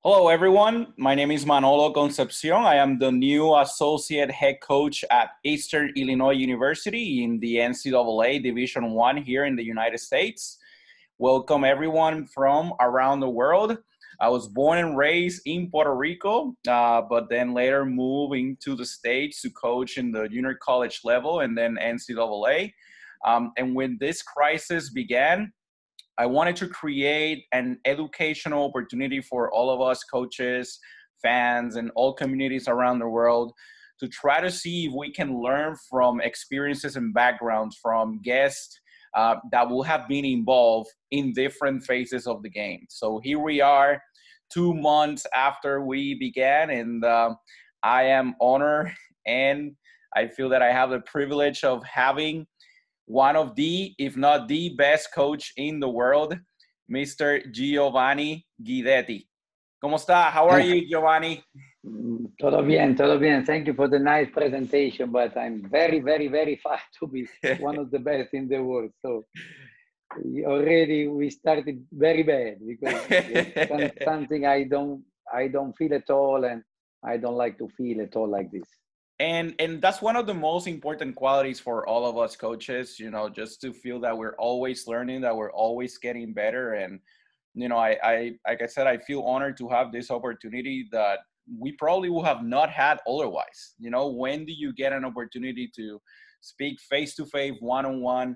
Hello, everyone. My name is Manolo Concepcion. I am the new associate head coach at Eastern Illinois University in the NCAA Division I here in the United States. Welcome, everyone from around the world. I was born and raised in Puerto Rico, but then later moved into the States to coach in the junior college level and then NCAA. And when this crisis began, I wanted to create an educational opportunity for all of us coaches, fans, and all communities around the world to try to see if we can learn from experiences and backgrounds from guests that will have been involved in different phases of the game. So here we are 2 months after we began, and I am honored and I feel that I have the privilege of having one of the, if not the best coach in the world, Mr. Giovanni Guidetti. ¿Cómo está? How are you, Giovanni? Todo bien, todo bien. Thank you for the nice presentation, but I'm very, very, very far to be one of the best in the world. So already we started very bad because it's something I don't feel at all, and I don't like to feel at all like this. And that's one of the most important qualities for all of us coaches, just to feel that we're always learning, that we're always getting better. And, I like I said, I feel honored to have this opportunity that we probably would have not had otherwise. When do you get an opportunity to speak face-to-face, one-on-one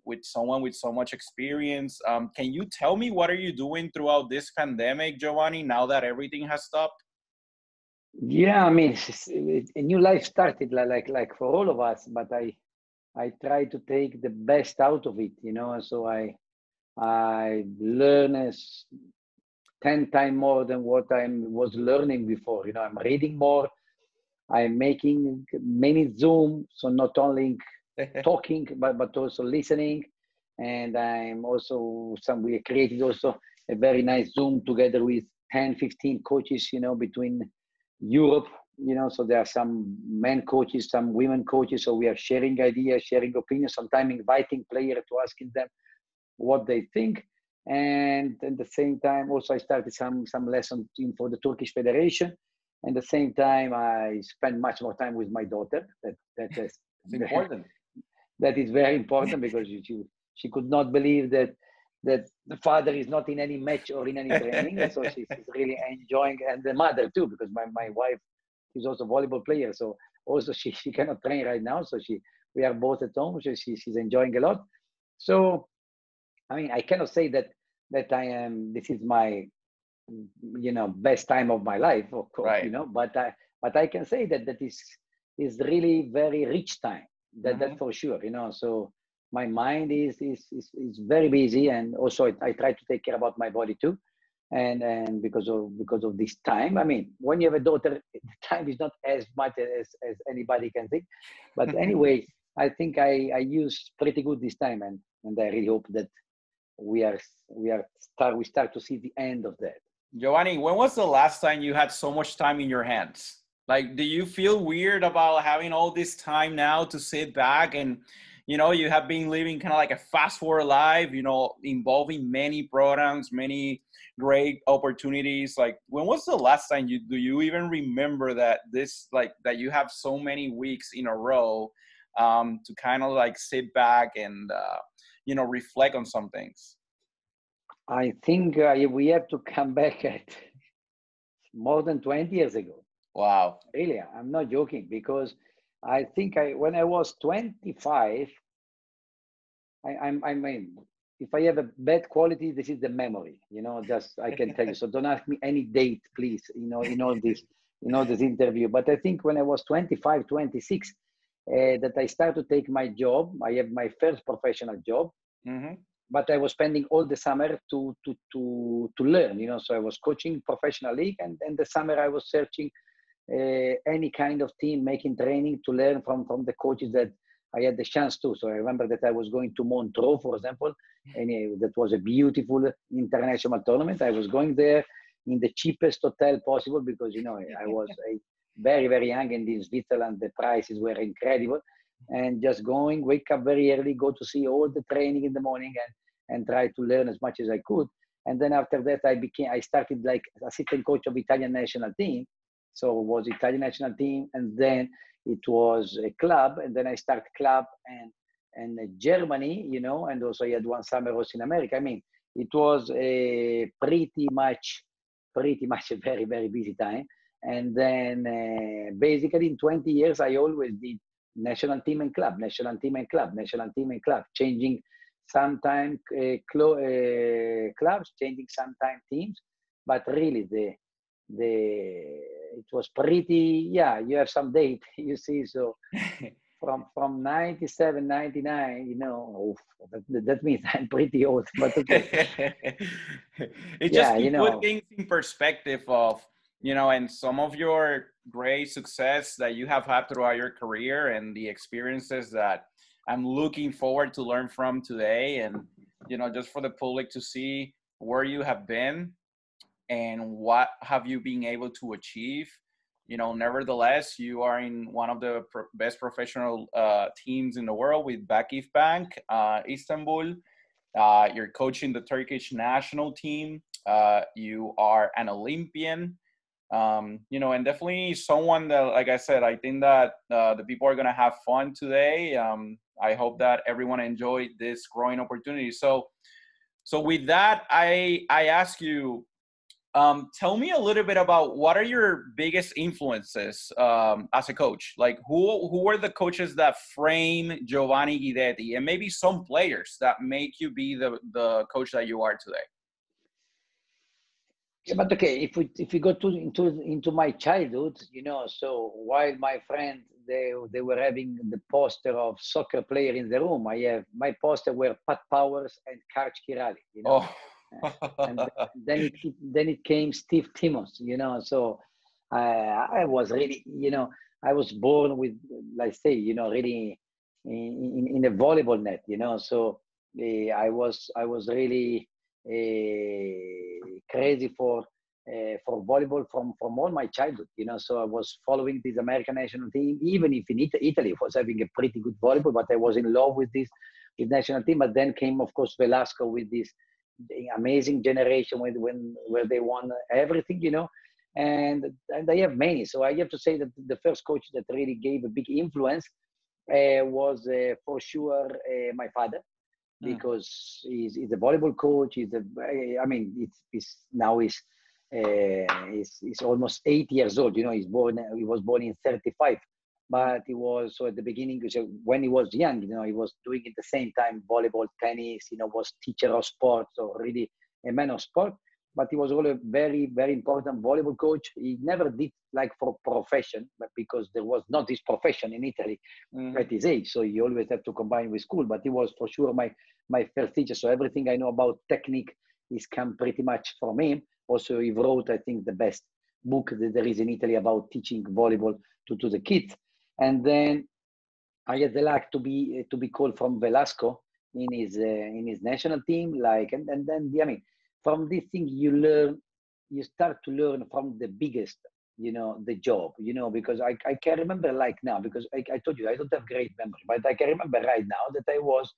with someone with so much experience? Can you tell me what are you doing throughout this pandemic, Giovanni, now that everything has stopped? Yeah, I mean, a new life started like for all of us, but I try to take the best out of it, and so I learn as 10 times more than what I was learning before. I'm reading more, I'm making many Zoom, so not only talking but also listening, and I'm also we created also a very nice Zoom together with 10-15 coaches, between Europe, so there are some men coaches, some women coaches. So we are sharing ideas, sharing opinions, sometimes inviting players to asking them what they think. And at the same time, also I started some lessons for the Turkish Federation. And at the same time, I spend much more time with my daughter. That is important. That is very important because she could not believe that the father is not in any match or in any training. So she's really enjoying, and the mother too, because my wife is also a volleyball player. So also she cannot train right now. So we are both at home. So she's enjoying a lot. So, I mean, I cannot say that this is my, best time of my life, of course, right. But I can say that is really very rich time. That's for sure, so my mind is very busy, and also I try to take care about my body too, and because of this time. I mean, when you have a daughter, the time is not as much as anybody can think, but anyway, I think I use pretty good this time, and I really hope that we start to see the end of that. Giovanni, when was the last time you had so much time in your hands? Like, do you feel weird about having all this time now to sit back and you have been living kind of like a fast forward life, involving many programs, many great opportunities. Like, when was the last time do you even remember that that you have so many weeks in a row to kind of like sit back and, reflect on some things? I think we have to come back at more than 20 years ago. Wow. Really, I'm not joking, because I think when I was 25, I mean, if I have a bad quality, this is the memory, just I can tell you. So don't ask me any date, please, in all this interview. But I think when I was 25, 26, that I started to take my job. I have my first professional job, but I was spending all the summer to learn, So I was coaching professional league, and the summer I was searching any kind of team, making training to learn from the coaches that I had the chance to. So I remember that I was going to Montreux, for example, and that was a beautiful international tournament. I was going there in the cheapest hotel possible because, I was very, very young, and in Switzerland, the prices were incredible. And just wake up very early, go to see all the training in the morning, and try to learn as much as I could. And then after that, I started like assistant coach of Italian national team. So it was Italian national team, and then it was a club, and then I started club and Germany, you know, and also I had one summer also in America. I mean, it was a pretty much a very, very busy time. And then basically in 20 years, I always did national team and club, national team and club, national team and club, changing sometimes clubs, changing sometimes teams. But really, it was pretty, yeah, you have some date, you see. So from 97, 99, you know, that means I'm pretty old, but okay. It's just Yeah, to you put know, things in perspective of, you know, and some of your great success that you have had throughout your career and the experiences that I'm looking forward to learn from today. And, you know, just for the public to see where you have been and what have you been able to achieve. You know, nevertheless, you are in one of the best professional teams in the world with Vakif Bank, Istanbul. You're coaching the Turkish national team. You are an Olympian. You know, and definitely someone that, like I said, I think that the people are going to have fun today. I hope that everyone enjoyed this growing opportunity. So with that, I ask you, tell me a little bit about what are your biggest influences as a coach? Like who were the coaches that frame Giovanni Guidetti, and maybe some players that make you be the coach that you are today? yeah, but okay, if we go into my childhood, you know, so while my friends they were having the poster of soccer player in the room, I have my poster were Pat Powers and Karch Kirali, you know. Oh. And then it came Steve Timmons, you know. So I was really, you know, I was born with, like say, you know, really in a volleyball net, you know. So I was really crazy for volleyball from all my childhood, you know. So I was following this American national team, even if in Italy was having a pretty good volleyball, but I was in love with this national team. But then came, of course, Velasco with this amazing generation where they won everything, you know. And I have many. So I have to say that the first coach that really gave a big influence was for sure my father, because he's a volleyball coach. I mean, he's almost 80 years old. You know, he was born in 35, but he was, so at the beginning, so when he was young, you know, he was doing at the same time volleyball, tennis, you know, was teacher of sports, so really a man of sport. But he was also a very, very important volleyball coach. He never did like for profession, but because there was not this profession in Italy at his age. So you always have to combine with school. But he was for sure my first teacher. So everything I know about technique is come pretty much from him. Also, he wrote, I think, the best book that there is in Italy about teaching volleyball to the kids. And then I had the luck to be called from Velasco in his national team. Like, and then I mean, from this thing you start to learn from the biggest, you know, the job, you know, because I can remember like now, because I told you I don't have great memory, but I can remember right now that I was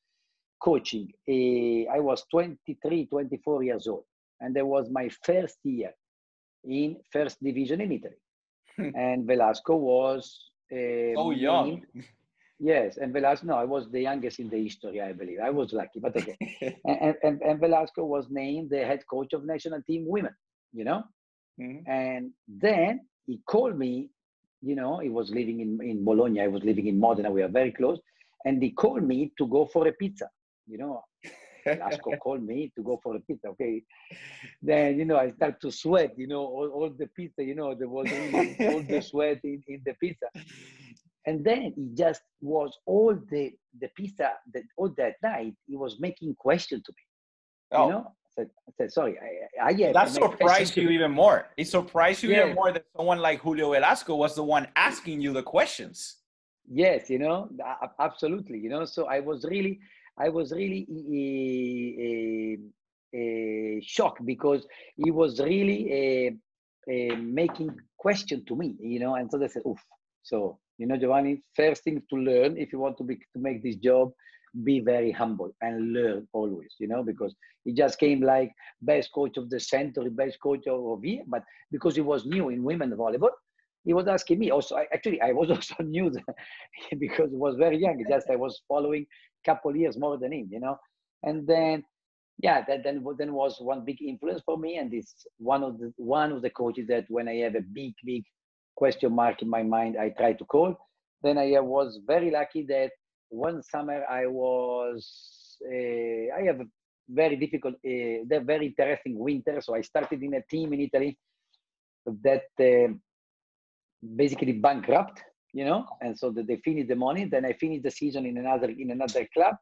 coaching. I was 23, 24 years old, and that was my first year in first division in Italy. And Velasco was So young. named. Yes, and Velasco, no, I was the youngest in the history, I believe. I was lucky, but okay. And Velasco was named the head coach of national team women, you know? And then he called me, you know, he was living in Bologna, I was living in Modena, we are very close. And he called me to go for a pizza, you know. Velasco called me to go for a pizza, okay. Then, you know, I start to sweat, you know, all the pizza, you know, there was really all the sweat in the pizza. And then he just was all the pizza that all that night, he was making question to me, you know. I said sorry, I have That to make question surprised to you me. even more. It surprised you even Yes, more that someone like Julio Velasco was the one asking you the questions. yes, you know, absolutely, you know. So I was really shocked, because he was really making question to me, you know. And so they said, oof. So, you know, Giovanni, first thing to learn if you want to make this job, be very humble and learn always, because he just came like best coach of the century, best coach of year, but because he was new in women volleyball, he was asking me. Also, I was also new because he was very young. Just I was following a couple years more than him, and then yeah, then was one big influence for me, and it's one of the coaches that when I have a big question mark in my mind, I try to call. Then I was very lucky that one summer I have a very difficult, very interesting winter. So I started in a team in Italy that basically bankrupt, and so that they finished the money. Then I finished the season in another club,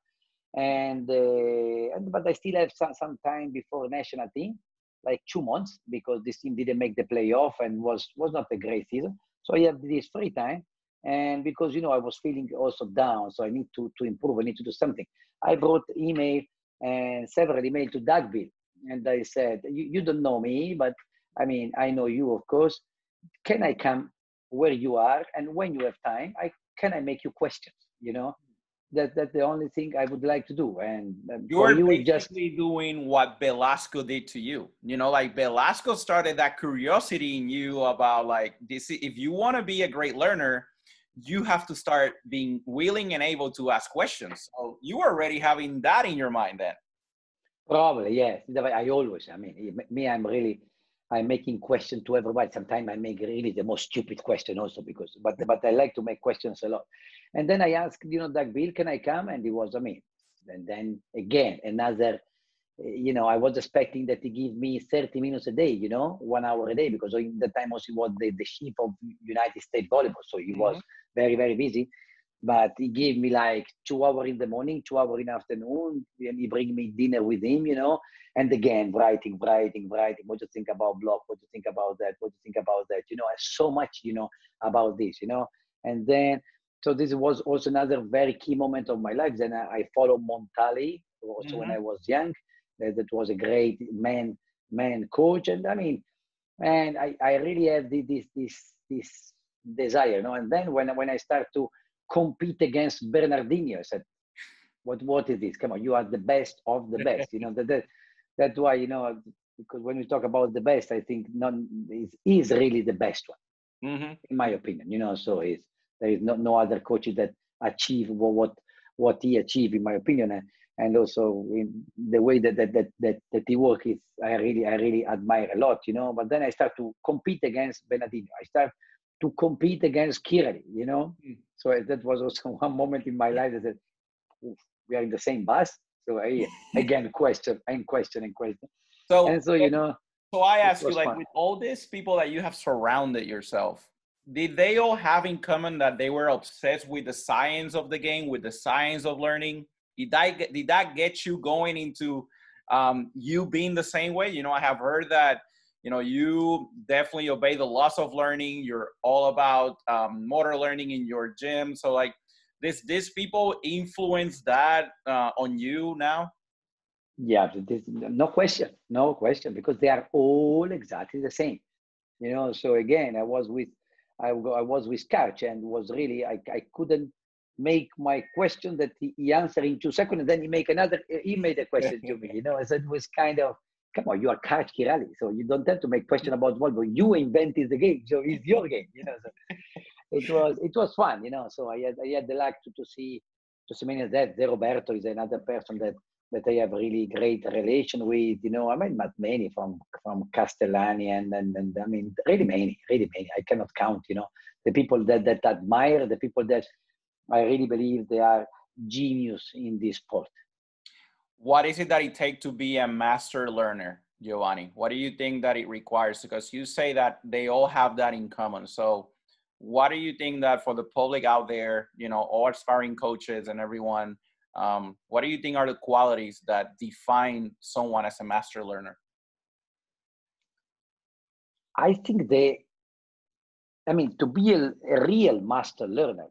and but I still have some time before national team, like 2 months, because this team didn't make the playoff and was not a great season. So I have this free time, and because I was feeling also down, so I need to improve. I need to do something. I wrote email and several email to Dugville, and I said, you don't know me, but I mean I know you, of course. Can I come where you are, and when you have time, can I make you questions? That's the only thing I would like to do. And You're basically doing what Velasco did to you. Like Velasco started that curiosity in you about like this. If you want to be a great learner, you have to start being willing and able to ask questions. So you were already having that in your mind then. Probably, yes. I'm making questions to everybody. Sometimes I make really the most stupid question also but I like to make questions a lot. And then I asked, Doug Bill, can I come? And he was, and then again, another, I was expecting that he give me 30 minutes a day, 1 hour a day, because in that time also he was the chief of United States Volleyball. So he was very, very busy. But he gave me like 2 hours in the morning, 2 hours in the afternoon, and he bring me dinner with him, and again, writing. What do you think about blog? What do you think about that? What do you think about that? And so much, about this, and then, so this was also another very key moment of my life. Then I followed Montali also when I was young. That was a great man coach. And and I really have this desire, and then when I start to compete against Bernardinho, I said, what is this? Come on, you are the best of the best. That's why, because when we talk about the best, I think none is really the best one, in my opinion. So there is no other coach that achieve what he achieved, in my opinion. And also in the way that he works, I really admire a lot, But then I start to compete against Bernardinho. I start to compete against Kirali, So that was also one moment in my life that said, we are in the same bus. So I again question. So, and so, so I ask you, like, fun. with all these people that you have surrounded yourself, did they all have in common that they were obsessed with the science of the game, with the science of learning? Did that get you going into you being the same way? I have heard that, you definitely obey the laws of learning. You're all about motor learning in your gym. So like these people influence that on you now? Yeah, no question, because they are all exactly the same. So again, I was with Couch, and was really, I couldn't make my question that he answered in 2 seconds, and then he made a question to me, so it was kind of, come on, you are Couch Kirali, so you don't have to make question about volleyball. You invented the game, so it's your game, So it was fun, so I had the luck to see many of that. De Roberto is another person that I have really great relation with, not many from Castellani and really many. I cannot count, the people that admire, the people that I really believe they are genius in this sport. What is it that it takes to be a master learner, Giovanni? What do you think that it requires? Because you say that they all have that in common. So what do you think that for the public out there, all aspiring coaches and everyone, what do you think are the qualities that define someone as a master learner? I think to be a real master learner,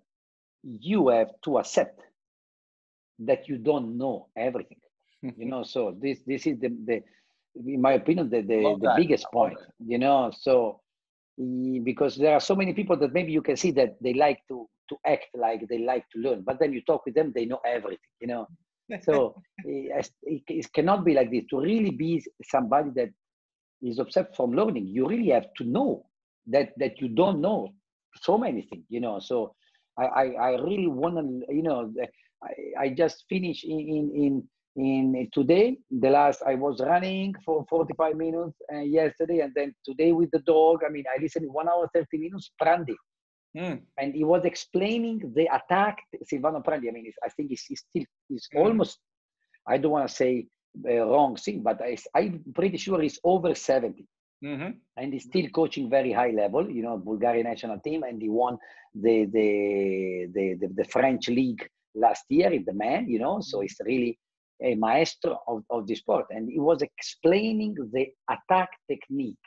you have to accept that you don't know everything. So this is the in my opinion, the biggest point, so because there are so many people that maybe you can see that they like to to act like they like to learn, but then you talk with them, they know everything, So it cannot be like this. To really be somebody that is obsessed from learning, you really have to know that you don't know so many things, So I really want to, I just finished in today. The last I was running for 45 minutes yesterday, and then today with the dog. I mean, I listened 1 hour 30 minutes. Prandi, and he was explaining the attack. Silvano Prandi. I mean, I think he's almost. I don't want to say wrong thing, but I'm pretty sure he's over 70. And he's still coaching very high level, Bulgarian national team, and he won the French league last year in the men, so he's really a maestro of the sport. And he was explaining the attack technique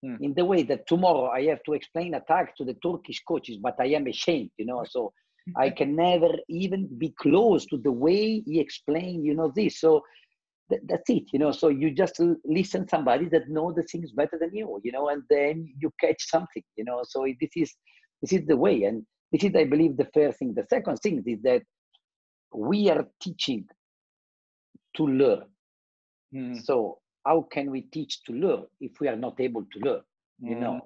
in the way that tomorrow I have to explain attack to the Turkish coaches, but I am ashamed, so I can never even be close to the way he explained, this. So that's it, so you just listen somebody that know the things better than you, and then you catch something, so this is the way. And this is, I believe, the first thing. The second thing is that we are teaching to learn. So how can we teach to learn if we are not able to learn?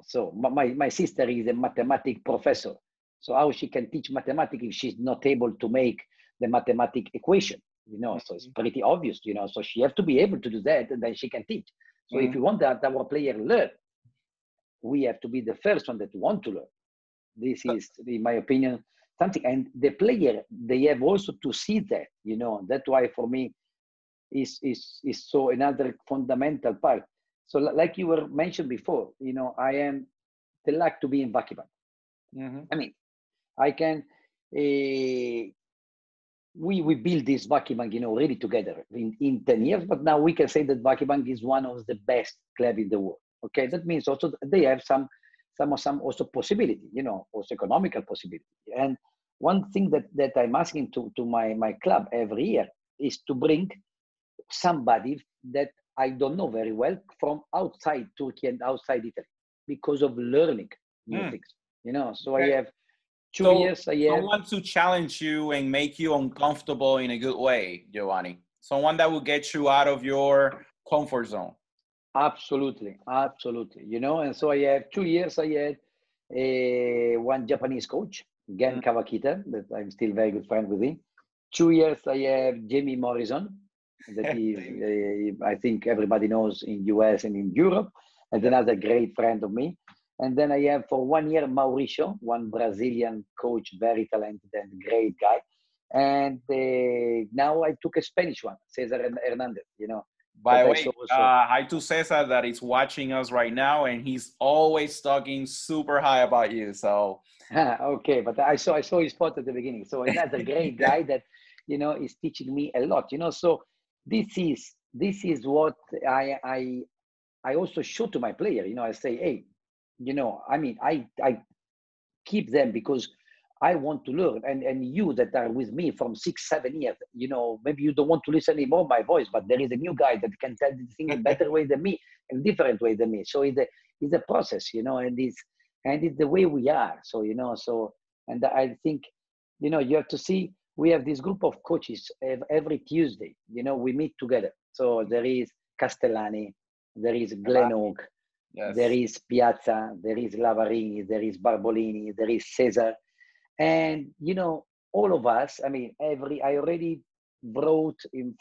So my sister is a mathematics professor, so how she can teach mathematics if she's not able to make the mathematics equation? So it's pretty obvious, so she has to be able to do that, and then she can teach. So if you want that our player learn, we have to be the first one that want to learn. This is, in my opinion, something. And the player, they have also to see that, that's why for me is so another fundamental part. So like you were mentioned before, I am the luck to be in Vakiban. I mean, I can, we build this Vakibank, already together in 10 years, but now we can say that Vakibank is one of the best clubs in the world. Okay, that means also they have some also possibility, also economical possibility. And one thing that I'm asking to my club every year is to bring somebody that I don't know very well from outside Turkey and outside Italy, because of learning new things, So okay. I have 2 years a year. Someone to challenge you and make you uncomfortable in a good way, Giovanni. Someone that will get you out of your comfort zone. Absolutely. And so I have 2 years. I had one Japanese coach, Gen Kawakita, that I'm still very good friend with him. 2 years I have Jamie Morrison, that is, I think everybody knows in US and in Europe, and another great friend of me. And then I have for 1 year Mauricio, one Brazilian coach, very talented and great guy. And now I took a Spanish one, Cesar Hernandez, By the way, hi to Cesar that is watching us right now, and he's always talking super high about you. So okay, but I saw his photo at the beginning. So another great guy that is teaching me a lot. So this is what I also show to my player. I say, hey, I mean, I keep them because I want to learn, and you that are with me from 6-7 years, maybe you don't want to listen anymore my voice, but there is a new guy that can tell the thing in a better way than me, and different way than me. So it's a process, and it's the way we are. So and I think, you have to see, we have this group of coaches every Tuesday. We meet together. So there is Castellani, there is Glenn Oak, yes. There is Piazza, there is Lavarini, there is Barbolini, there is Cesar. And, all of us, I mean, I already wrote in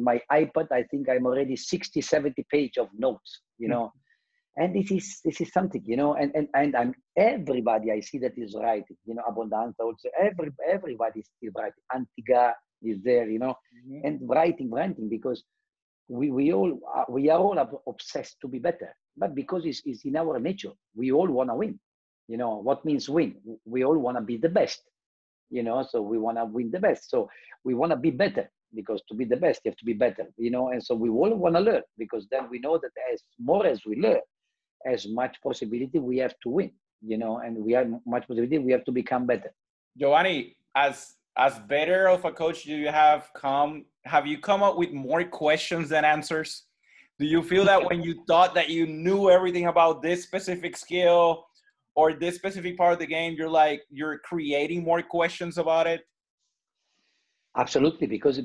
my iPad, I think I'm already 60, 70 page of notes, and this is something, and I'm everybody I see that is writing, Abundanza also, everybody is still writing. Antiga is there, and writing, because we are all obsessed to be better, but because it's in our nature, we all want to win. What means win? We all want to be the best, so we want to win the best. So we want to be better, because to be the best, you have to be better, and so we all want to learn, because then we know that as more as we learn, as much possibility we have to win, and we have much possibility we have to become better. Giovanni, as better of a coach have you come up with more questions than answers? Do you feel that when you thought that you knew everything about this specific skill, or this specific part of the game, you're creating more questions about it? Absolutely, because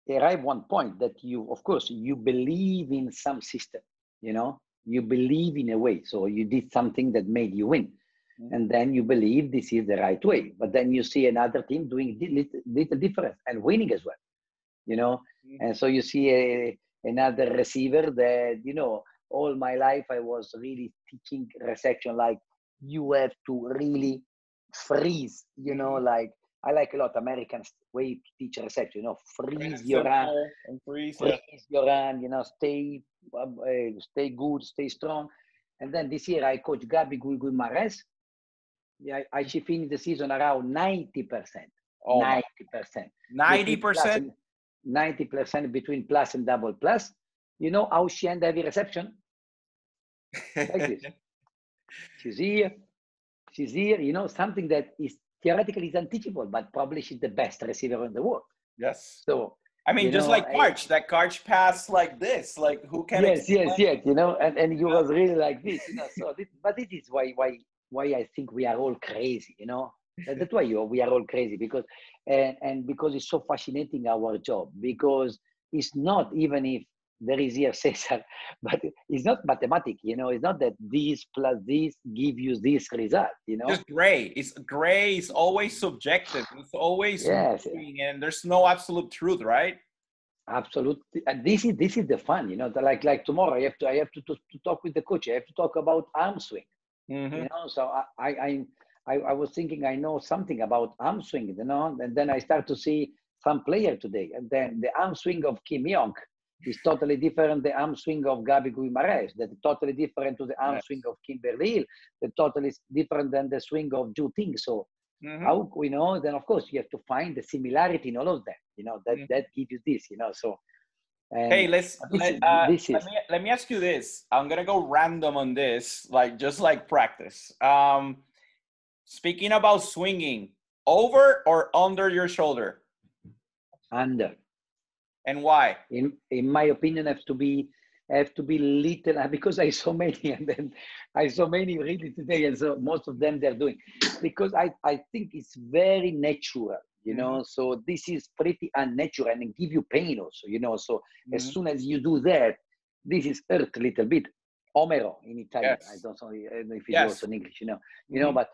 there arrive one point that you, of course, you believe in some system, you believe in a way. So you did something that made you win. And then you believe this is the right way. But then you see another team doing little different and winning as well, And so you see another receiver that, all my life I was really teaching reception, like you have to really freeze, like I like a lot American way to teach reception, freeze your run, freeze your run, stay good, stay strong. And then this year I coach Gabi Guimares. Yeah, she finished the season around 90%. Oh, 90%. 90%? 90% between plus and double plus. You know how she ended every reception? Like this. She's here, something that is theoretically is unteachable, but probably she's the best receiver in the world. Yes. So, I mean, just like Karch, that Karch pass like this, like who can explain? Yes, and you was really like this, so but this is why I think we are all crazy, That's why we are all crazy, because and because it's so fascinating, our job, because it's not, even if there is here Cesar, but it's not mathematics, it's not that this plus this give you this result, Just gray. Gray is always subjective. It's always moving, and there's no absolute truth, right? Absolutely. And this is the fun, like tomorrow I have to talk with the coach. I have to talk about arm swing. So I was thinking I know something about arm swing, and then I start to see some player today, and then the arm swing of Kim Young is totally different. The arm swing of Gabi Guimares, that's totally different to the arm swing of Kimberly Hill, that's totally different than the swing of Ju Ting. So how then of course you have to find the similarity in all of them, that gives you this, So hey, let me ask you this. I'm gonna go random on this, just like practice. Speaking about swinging, over or under your shoulder? Under. And why? In my opinion, have to be little, because I saw many, and then I saw many really today, and so most of them they're doing, because I think it's very natural, So this is pretty unnatural and it give you pain also, So as soon as you do that, this is hurt a little bit. Omero in Italian. Yes. I don't know if it's also in English, But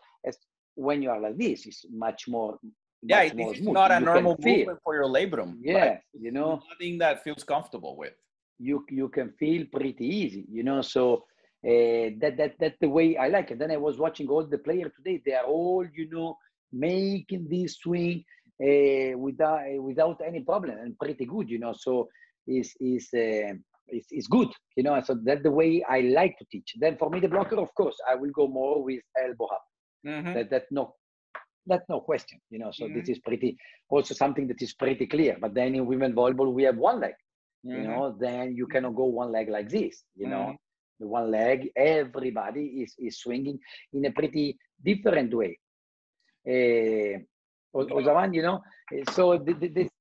when you are like this, it's much more. Yeah, this is not a normal movement for your labrum. Yeah, nothing that feels comfortable with. You can feel pretty easy, So that's the way I like it. Then I was watching all the players today. They are all, making this swing without any problem, and pretty good, So it's good, So that's the way I like to teach. Then for me, the blocker, of course, I will go more with elbow up. That's no question, So this is also something that is pretty clear. But then in women volleyball, we have one leg, then you cannot go one leg like this, The one leg, everybody is swinging in a pretty different way. Giovanni, so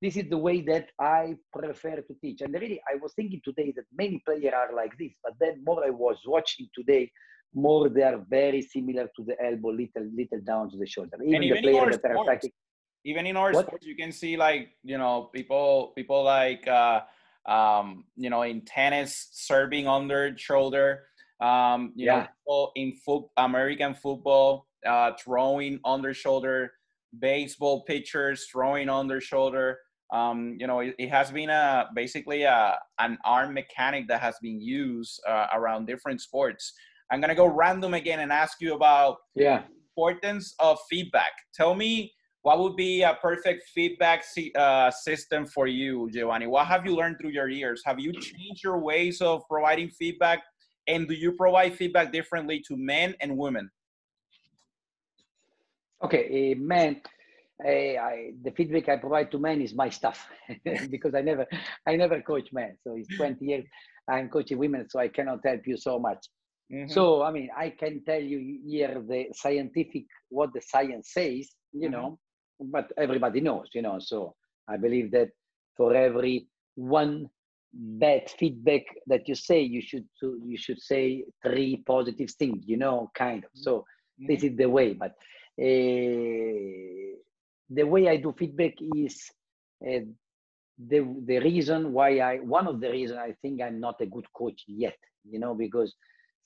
this is the way that I prefer to teach. And really, I was thinking today that many players are like this, but then more I was watching today, more they are very similar to the elbow, little down to the shoulder. Even the players that are attacking. Even in our sports, you can see people like in tennis serving under shoulder. People in American football throwing under shoulder. Baseball pitchers throwing under shoulder. It has been basically an arm mechanic that has been used around different sports. I'm gonna go random again and ask you about the importance of feedback. Tell me, what would be a perfect feedback system for you, Giovanni? What have you learned through your years? Have you changed your ways of providing feedback? And do you provide feedback differently to men and women? Okay, men, the feedback I provide to men is my stuff because I never coach men. So it's 20 years I'm coaching women, so I cannot help you so much. So, I mean, I can tell you here what the science says, but everybody knows, So I believe that for every one bad feedback that you say, you should say 3 positive things, kind of. So this is the way. But the way I do feedback is the reason why one of the reasons I think I'm not a good coach yet, because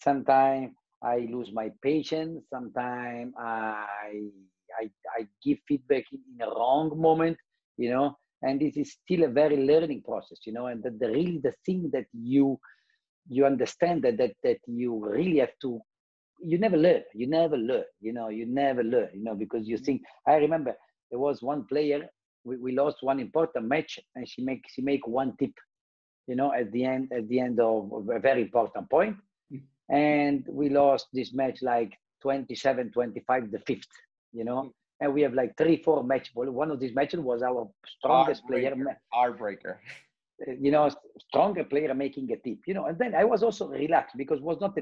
sometimes I lose my patience. Sometimes I give feedback in a wrong moment, and this is still a very learning process, and the thing that you understand that you really have to, you never learn, because you think, I remember there was one player, we lost one important match, and she make one tip, at the end of a very important point. And we lost this match like 27-25, the fifth, and we have like 3-4 match ball. One of these matches was our strongest player. Heartbreaker. Stronger player making a tip, and then I was also relaxed because it was not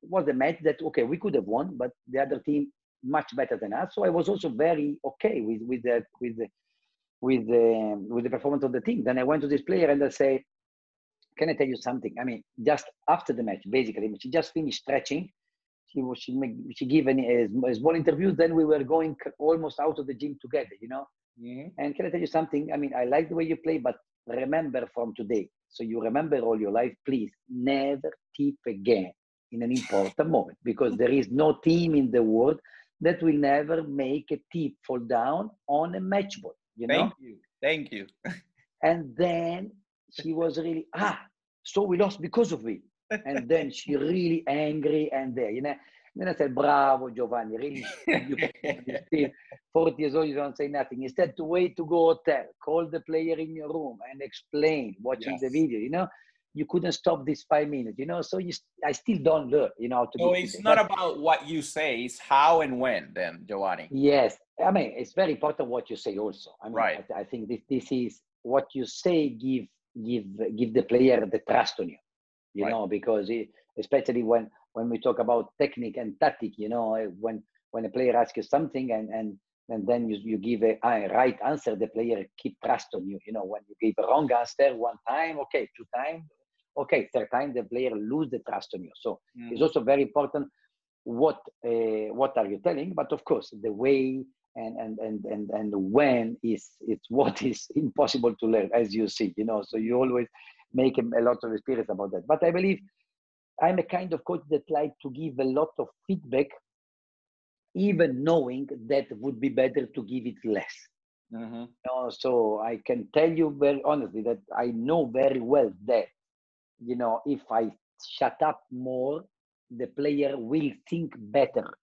was a match that, okay, we could have won, but the other team much better than us. So I was also very okay with the performance of the team. Then I went to this player and I say, can I tell you something? I mean, just after the match, basically, she just finished stretching. She gave a small interview. Then we were going almost out of the gym together, And can I tell you something? I mean, I like the way you play, but remember from today. So you remember all your life, please never tip again in an important moment, because there is no team in the world that will never make a tip fall down on a match ball, Thank you. And then she was really, so we lost because of it. And then she really angry and there, Then I said, bravo, Giovanni, really, you performed this team. 40 years old, you don't say nothing. Instead, to wait to go hotel, call the player in your room and explain, watching the video, you couldn't stop this 5 minutes, So I still don't learn, how to do it. So it's not about what you say, it's how and when then, Giovanni. Yes. I mean, it's very important what you say also. I mean, right. I think this is what you say, give the player the trust on you, because especially when we talk about technique and tactic, when a player asks you something and then you give a right answer, the player keep trust on you. When you give a wrong answer one time, okay, 2 times, okay, 3rd time, the player lose the trust on you. So it's also very important what are you telling, but of course the way and when it's what is impossible to learn, as you see, so you always make a lot of experience about that. But I believe I'm a kind of coach that like to give a lot of feedback, even knowing that would be better to give it less. So I can tell you very honestly that I know very well that, if I shut up more, the player will think better,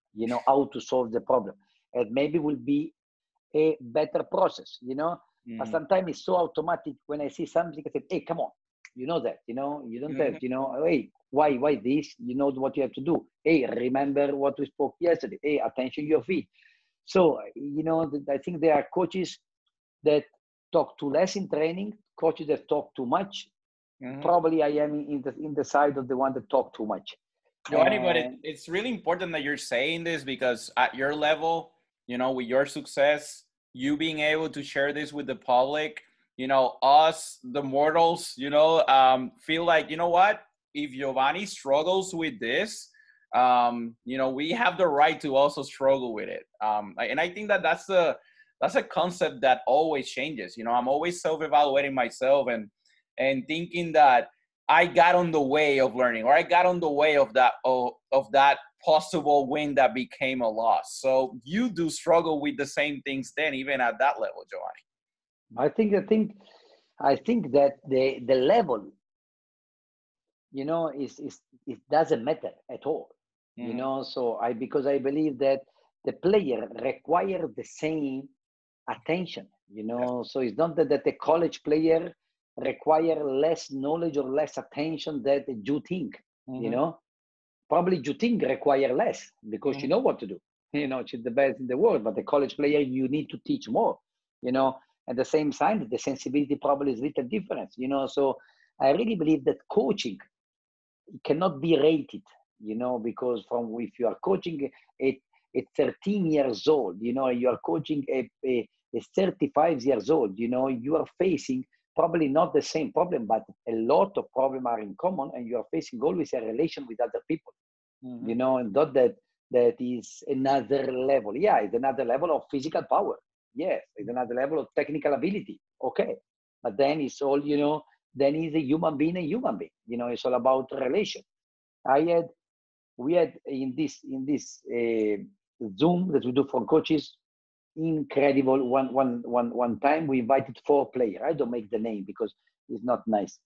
how to solve the problem. And maybe will be a better process, But sometimes it's so automatic. When I see something, I say, hey, come on, you know that, you don't have, hey, why this? You know what you have to do. Hey, remember what we spoke yesterday. Hey, attention your feet. So, I think there are coaches that talk too less in training, coaches that talk too much. Probably I am in the side of the one that talk too much. Giovanni, but it's really important that you're saying this, because at your level, with your success, you being able to share this with the public, us, the mortals, feel like, what? If Giovanni struggles with this, we have the right to also struggle with it. And I think that's a concept that always changes. I'm always self-evaluating myself and thinking that I got on the way of learning, or I got on the way of that possible win that became a loss. So you do struggle with the same things then, even at that level, Giovanni. I think that the level, it doesn't matter at all. So because I believe that the player require the same attention. So it's not that the college player require less knowledge or less attention that you think, probably you think require less because you know what to do, she's the best in the world, but the college player, you need to teach more, at the same time, the sensibility probably is a little different, so I really believe that coaching cannot be rated, because if you are coaching a 13 years old, you are coaching a 35 years old, you are facing probably not the same problem, but a lot of problems are in common, and you are facing always a relation with other people, and not that that is another level. Yeah, it's another level of physical power. Yes, it's another level of technical ability. Okay, but then it's all, then he's a human being, it's all about relation. We had in this Zoom that we do for coaches, incredible. One time we invited 4 players. I don't make the name because it's not nice,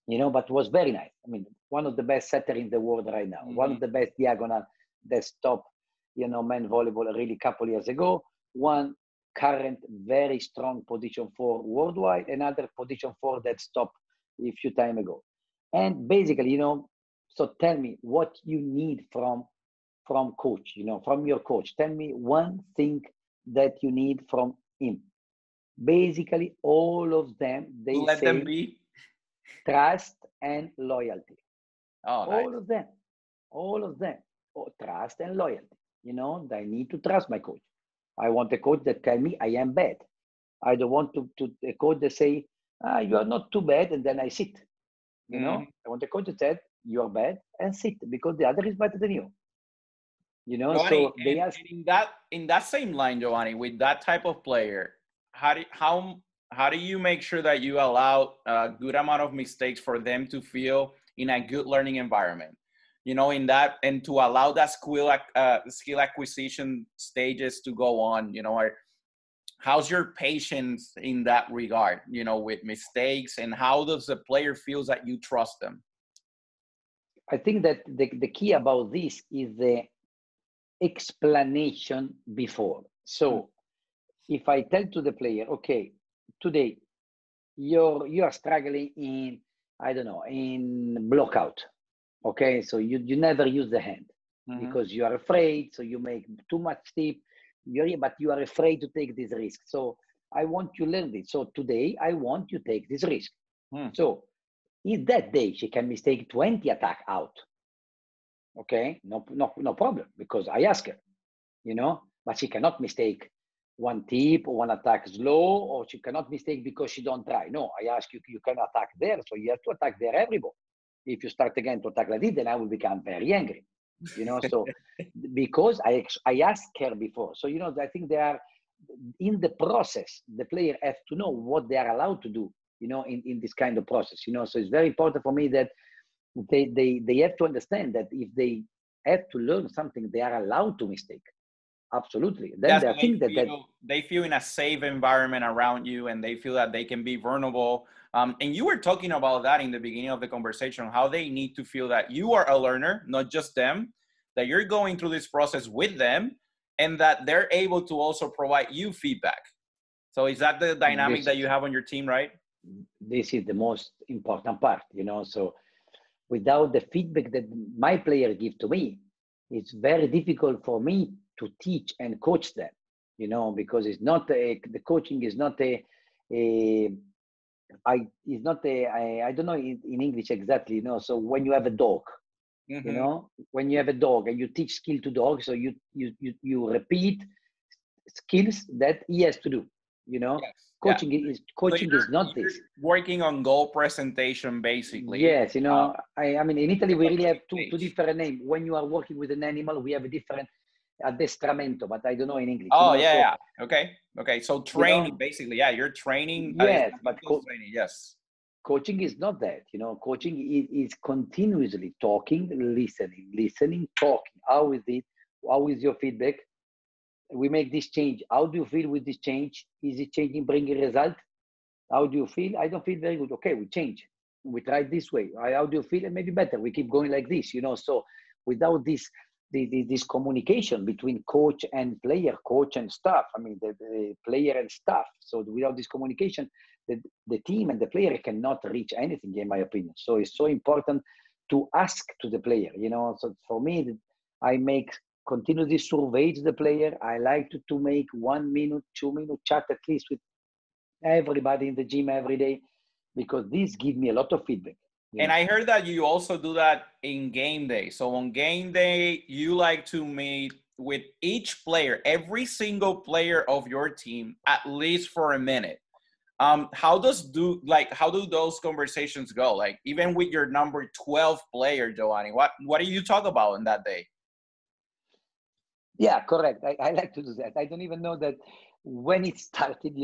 but it was very nice. I mean, one of the best setter in the world right now, one of the best diagonal desktop, men volleyball really couple years ago. One current very strong position 4 worldwide, another position 4 that stopped a few time ago. And basically, so tell me what you need from coach, from your coach. Tell me one thing that you need from him. Basically, all of them, they Let say them be. trust and loyalty. Oh, nice. All of them. Oh, trust and loyalty. I need to trust my coach. I want a coach that tell me I am bad. I don't want to a coach that say, you are not too bad, and then I sit. I want a coach that said, you are bad, and sit, because the other is better than you. Giovanni, So they ask. And in that same line, Giovanni, with that type of player, how do you make sure that you allow a good amount of mistakes for them to feel in a good learning environment? In that, and to allow that skill acquisition stages to go on, how's your patience in that regard, with mistakes, and how does the player feels that you trust them? I think that the key about this is the explanation before. So if I tell to the player, okay, today you are struggling in, I don't know, in blockout. Okay, so you never use the hand because you are afraid, so you make too much tip, but you are afraid to take this risk. So I want you to learn this. So today I want you to take this risk. So if that day she can mistake 20 attack out, okay, no problem, because I ask her, but she cannot mistake one tip or one attack slow, or she cannot mistake because she don't try. No, I ask you, you can attack there, so you have to attack there every ball. If you start again to attack like this, then I will become very angry, so because I asked her before. So, I think they are in the process, the player have to know what they are allowed to do, in this kind of process, so it's very important for me that they have to understand that if they have to learn something, they are allowed to mistake. Absolutely. Then so I think they feel in a safe environment around you, and they feel that they can be vulnerable. And you were talking about that in the beginning of the conversation, how they need to feel that you are a learner, not just them, that you're going through this process with them, and that they're able to also provide you feedback. So is that the dynamic that you have on your team, right? This is the most important part, so without the feedback that my player give to me, it's very difficult for me to teach and coach them, because it's not the coaching is not I don't know in English exactly, so when you have a dog, when you have a dog and you teach skill to dog, so you repeat skills that he has to do, Yes. coaching is not this. Working on goal presentation, basically. Yes, I mean, in Italy we really have two different names. When you are working with an animal, we have a different addestramento, but I don't know in English. Oh, yeah. Okay. So training, basically, you're training. Yes, but training, yes. Coaching is not that. Coaching is continuously talking, listening, talking. How is it? How is your feedback? We make this change. How do you feel with this change? Is it changing, bringing result? How do you feel? I don't feel very good. Okay, we change. We try this way. How do you feel? And maybe better. We keep going like this, So without this communication between coach and player, coach and staff, I mean, the player and staff. So without this communication, the team and the player cannot reach anything, in my opinion. So it's so important to ask to the player, So for me, I continuously survey the player. I like to make 1 minute, 2 minute chat at least with everybody in the gym every day, because this gives me a lot of feedback. And I heard that you also do that in game day. So on game day, you like to meet with each player, every single player of your team, at least for a minute. How do those conversations go? Like, even with your number 12 player, Giovanni, what do you talk about in that day? Yeah, correct. I like to do that. I don't even know that when it started,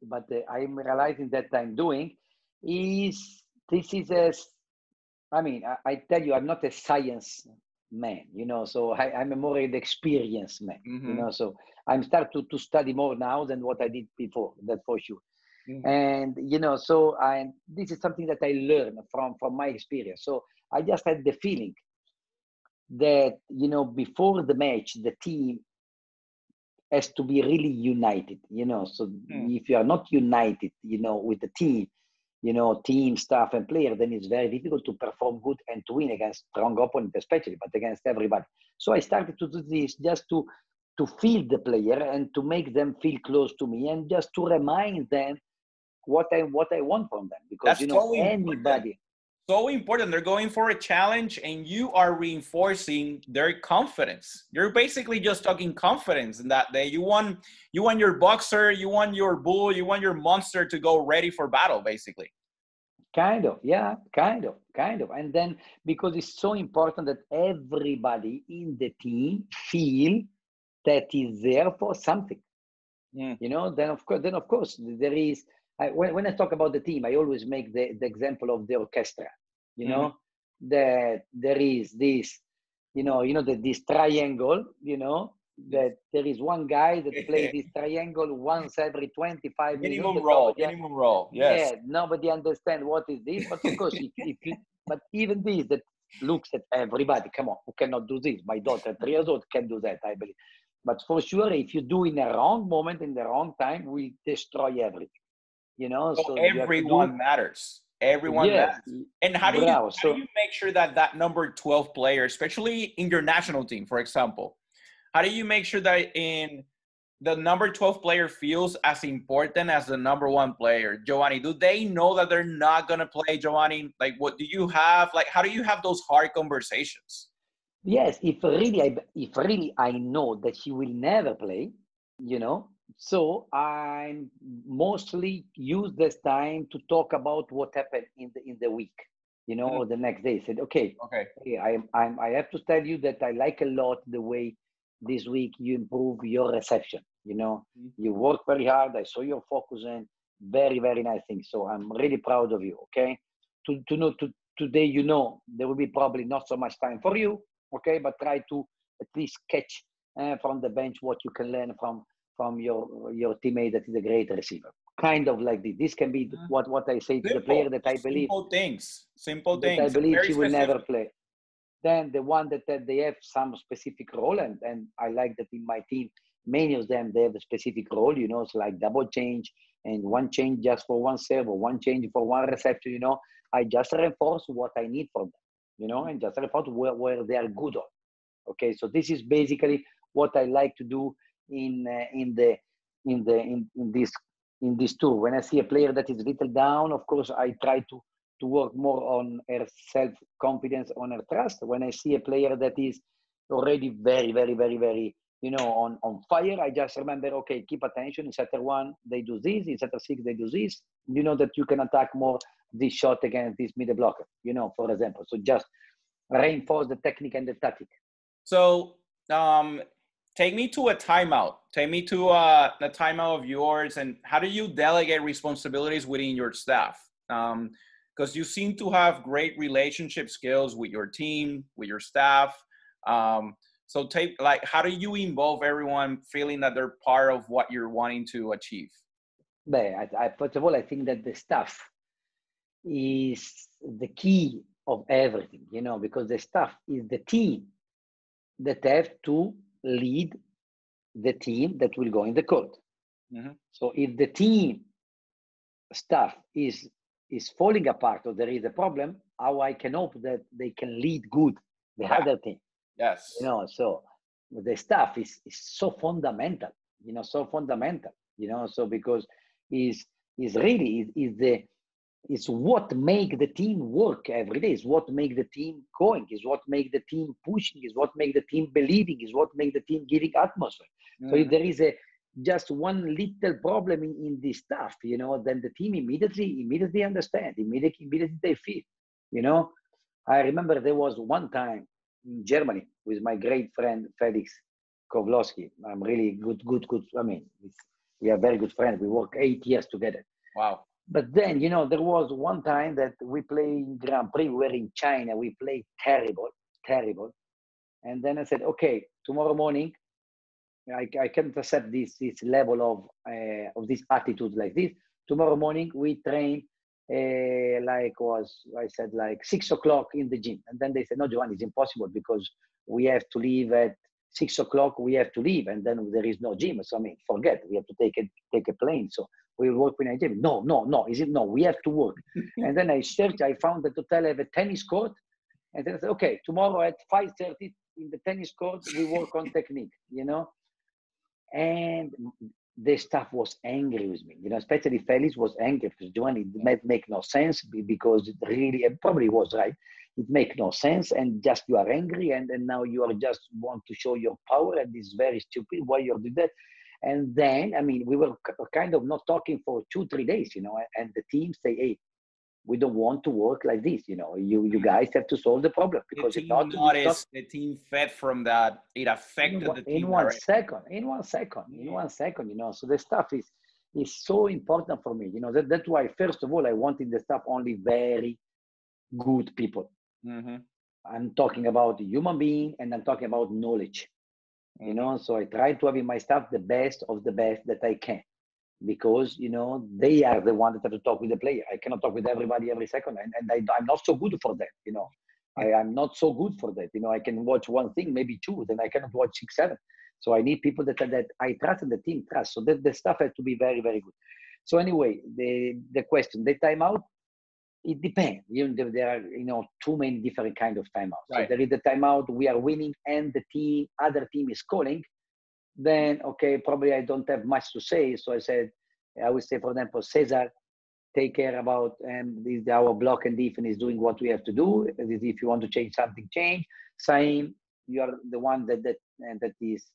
but I'm realizing that I'm doing is this is I mean, I tell you, I'm not a science man, so I'm a more an experience man, Mm-hmm. so I'm start to study more now than what I did before, that's for sure. Mm-hmm. And, so this is something that I learned from my experience. So I just had the feeling that, before the match, the team has to be really united, so if you are not united, with the team, team staff and player, then it's very difficult to perform good and to win against strong opponent, especially, but against everybody. So I started to do this just to feel the player and to make them feel close to me and just to remind them what I want from them, because That's so important. anybody. So important. They're going for a challenge and you are reinforcing their confidence. You're basically just talking confidence in that day. You want your boxer, you want your bull, you want your monster to go ready for battle, basically. Kind of, yeah, kind of. And then because it's so important that everybody in the team feel that is there for something, Mm. then of course there is. When I talk about the team, I always make the example of the orchestra. You Mm-hmm. know that there is this, that this triangle. Yes. That there is one guy that plays this triangle once every 25 minutes, Minimum and role, minimum role. Yes. yeah, nobody understand what is this. But of course, if you, but even this that looks at everybody, come on, who cannot do this? My daughter, 3 years old, can do that, I believe. But for sure, if you do in a wrong moment, in the wrong time, will destroy everything. So So you have to do. everyone matters. Everyone Yes, matters. And how do you bravo. how do So you make sure that that number 12 player, especially in your national team, for example, how do you make sure that in the number 12 player feels as important as the number one player? Giovanni, do they know that they're not going to play, Giovanni? Like, what do you have? Like, how do you have those hard conversations? yes, if really I know that he will never play, so I mostly use this time to talk about what happened in the week, Mm, or the next day. Said, okay, okay. okay, I have to tell you that I like a lot the way this week you improve your reception. Mm, You work very hard. I saw your focus and very, very nice things. So I'm really proud of you. Okay, to know today, there will be probably not so much time for you. Okay, but try to at least catch from the bench what you can learn from your teammate that is a great receiver. Kind of like this. This can be mm. what I say to the player Simple, that I just believe simple things, simple that I things, and believe very he will never specific. play. Then the one that they have some specific role, and I like that in my team, many of them they have a specific role. It's like double change and one change just for one serve or one change for one reception. I just reinforce what I need from them. And just reinforce where they are good on. Okay, so this is basically what I like to do in this tour. When I see a player that is little down, of course I try to work more on her self confidence, on her trust. When I see a player that is already very, very, very, very, on fire, I just remember, okay, keep attention. In setter one, they do this. In setter six, they do this. You know that you can attack more this shot against this middle blocker. For example. So just reinforce the technique and the tactic. So, um, take me to a timeout. Take me to a timeout of yours, and how do you delegate responsibilities within your staff? Because you seem to have great relationship skills with your team, with your staff. So, how do you involve everyone feeling that they're part of what you're wanting to achieve? But first of all, I think that the staff is the key of everything, because the staff is the team that have to lead the team that will go in the court. Mm-hmm. So if the team staff is falling apart or there is a problem, how I can hope that they can lead good the Yeah. other team. Yes. So the staff is so fundamental, so fundamental, so because is really is the is what make the team work every day, is what make the team going, is what make the team pushing, is what make the team believing, is what make the team giving atmosphere. So if Mm-hmm. there is a just one little problem in this stuff, then the team immediately understand, immediately they feel, I remember there was one time in Germany with my great friend Felix. Kovlowski. I'm really good. I mean, we are very good friends. We work 8 years together. Wow. But then, there was one time that we played Grand Prix. We were in China. We played terrible, terrible. And then I said, okay, tomorrow morning, I can't accept this level of this attitude like this. Tomorrow morning we train like 6 o'clock in the gym. And then they said, no, Giovanni, it's impossible because we have to leave at 6 o'clock. We have to leave, and then there is no gym. So I mean, forget. We have to take a plane. So we will work in a gym. No. Is it no? We have to work. And then I searched. I found that hotel have a tennis court. And then I said, okay, tomorrow at 5:30 in the tennis court, we work on technique, And the staff was angry with me, especially Felix was angry because Giovanni, it might make no sense because it really, it probably was right. It makes no sense, and just you are angry, and now you are just want to show your power, and it's very stupid why you're doing that. And then, I mean, we were kind of not talking for 2-3 days, and the team say, hey, we don't want to work like this. You guys have to solve the problem because the if team not, noticed, the team fed from that. It affected the team in 1 second. So the stuff is so important for me. That's why first of all I wanted the staff only very good people. Mm-hmm. I'm talking about human being, and I'm talking about knowledge. So I try to have in my staff the best of the best that I can. Because they are the one that have to talk with the player. I cannot talk with everybody every second, and I'm not so good for that. I'm not so good for that. I can watch one thing, maybe two, then I cannot watch 6, 7. So I need people that I trust and the team trusts. So the stuff has to be very, very good. So anyway, the question, the timeout, it depends. There are too many different kind of timeouts. Right. So there is the timeout we are winning and the other team is calling. Then, okay, probably I don't have much to say. So I would say, for example, Cesar, take care about our block and defense is doing what we have to do. If you want to change something, change. Same, you are the one that is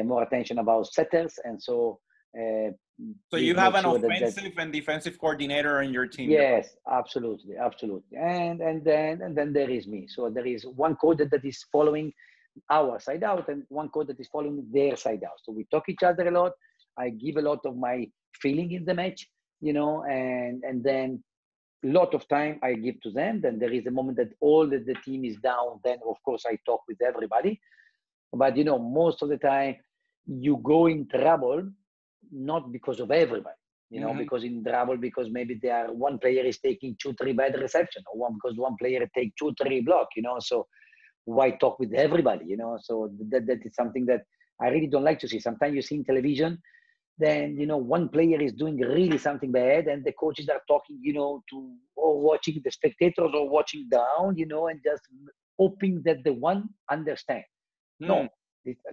more attention about setters. And so you have an offensive and defensive coordinator in your team. Yes, absolutely. And then there is me. So there is one coach that is following our side out and one coach that is following their side out. So we talk each other a lot. I give a lot of my feeling in the match, and then a lot of time I give to them. Then there is a moment that all the team is down. Then of course I talk with everybody. But most of the time you go in trouble, not because of everybody, because in trouble because maybe one player is taking 2-3 bad reception, or because one player take 2-3 block, so why talk with everybody, so that is something that I really don't like to see. Sometimes you see in television, then one player is doing really something bad and the coaches are talking, or watching the spectators or watching down, and just hoping that the one understand. No,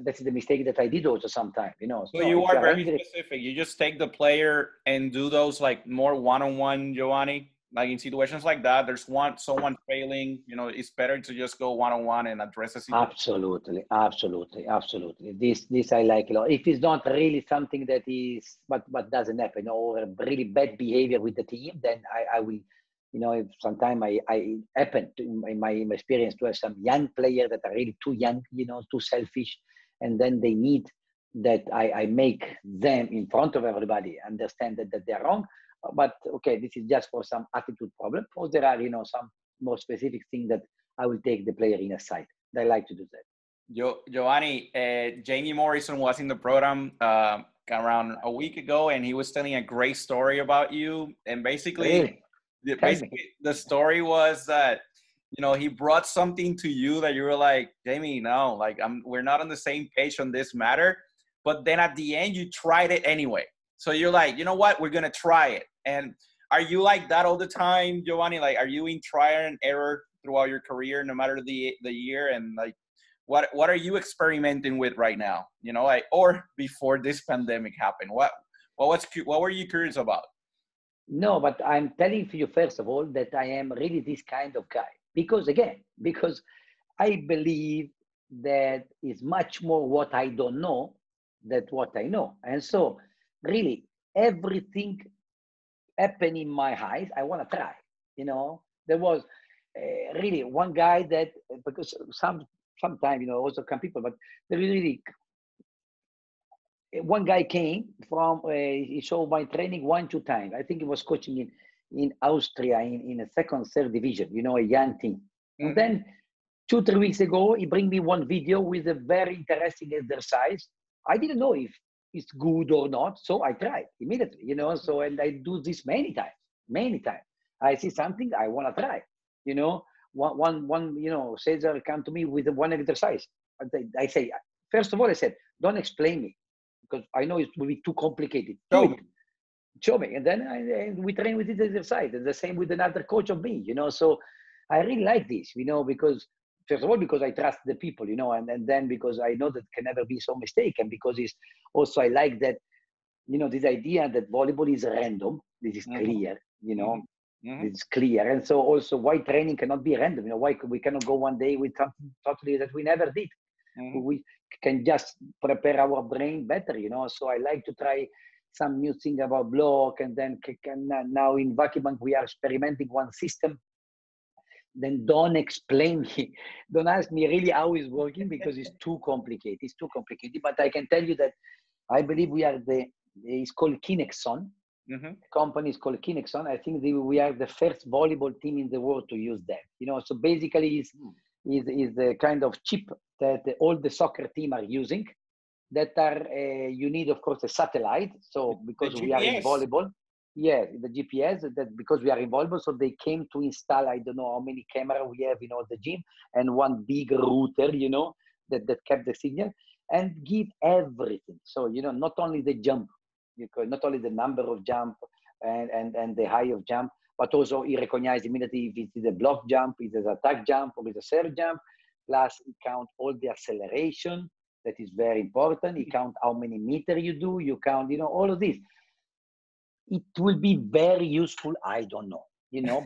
that's the mistake that I did also sometimes, So you are very specific. You just take the player and do those like more one-on-one, Giovanni. Like in situations like that, there's someone failing. It's better to just go one-on-one and address the situation. Absolutely. This I like a lot. If it's not really something that is, but doesn't happen, or really bad behavior with the team, then I will. If sometime I happen to, in my experience, to have some young players that are really too young, too selfish, and then they need that I make them in front of everybody understand that they are wrong. But okay, this is just for some attitude problem. Or there are, some more specific things that I will take the player in aside. I like to do that. Giovanni, Jamie Morrison was in the program around a week ago, and he was telling a great story about you. And basically, the story was that he brought something to you that you were like, Jamie, no, like we're not on the same page on this matter. But then at the end, you tried it anyway. So you're like, you know what? We're gonna try it. And are you like that all the time, Giovanni? Like, are you in trial and error throughout your career, no matter the year? And like, what are you experimenting with right now? Like, or before this pandemic happened? What were you curious about? No, but I'm telling you first of all that I am really this kind of guy because I believe that is much more what I don't know than what I know, and so really everything happen in my eyes. I want to try. There was really one guy that because sometimes also come people, but they really one guy came from, he saw my training 1, 2 times. I think he was coaching in Austria in a second, third division, a young team. And then 2, 3 weeks ago, he bring me one video with a very interesting exercise. I didn't know if it's good or not, so I tried immediately, So, and I do this many times. I see something I want to try, One, Cesar come to me with one exercise. I say, first of all, I said, don't explain me because I know it will be too complicated. Show me. And then we train with this exercise. And the same with another coach of me, So I really like this, because first of all, because I trust the people, and then because I know that can never be so mistaken, because it's also, I like that, this idea that volleyball is random. This is clear, It's clear. And so also why training cannot be random, why we cannot go one day with something totally that we never did. We can just prepare our brain better, So I like to try some new thing about block, and then now in VacuBank we are experimenting one system. Then don't explain me, don't ask me really how it's working, because it's too complicated. But I can tell you that I believe we are it's called Kinexon. The company is called Kinexon. I think we are the first volleyball team in the world to use that. So basically is the kind of chip that all the soccer team are using, that are you need, of course, a satellite. So because we are in volleyball, the GPS, that because we are in volleyball, so they came to install, I don't know how many cameras we have in all the gym, and one big router, that kept the signal and give everything. So, not only the jump, not only the number of jump and the height of jump, but also he recognizes immediately if it is a block jump, if it's an attack jump, or it's a serve jump. Plus, he count all the acceleration. That is very important. You count how many meters you do. You count, all of this. It will be very useful. I don't know,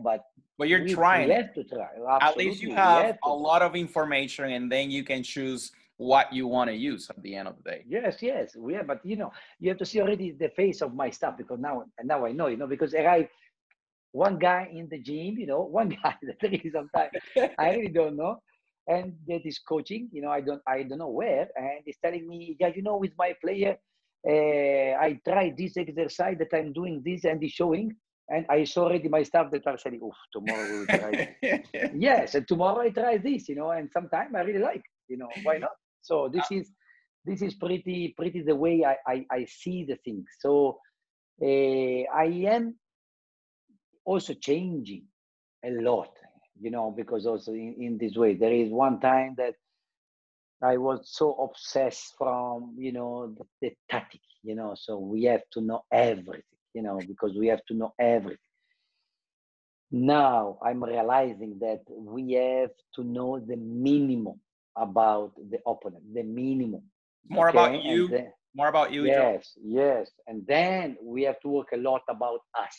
but you're trying. We have to try. Absolutely. At least you have a lot of information, and then you can choose what you want to use at the end of the day. Yes. We have, but you have to see already the face of my stuff, because now I know, because arrive one guy in the gym, one guy that really sometimes I really don't know. And that is coaching, I don't know where, and he's telling me, with my player, I tried this exercise that I'm doing this, and he's showing, and I saw already my staff that are saying, tomorrow we will try. Yes, and tomorrow I try this, and sometimes I really like, why not? So this is pretty the way I see the things. So I am also changing a lot, because also in this way, there is one time that I was so obsessed from, the tactic, so we have to know everything, because we have to know everything. Now I'm realizing that we have to know the minimum about the opponent, the minimum. More about you. More about you. Yes. And then we have to work a lot about us,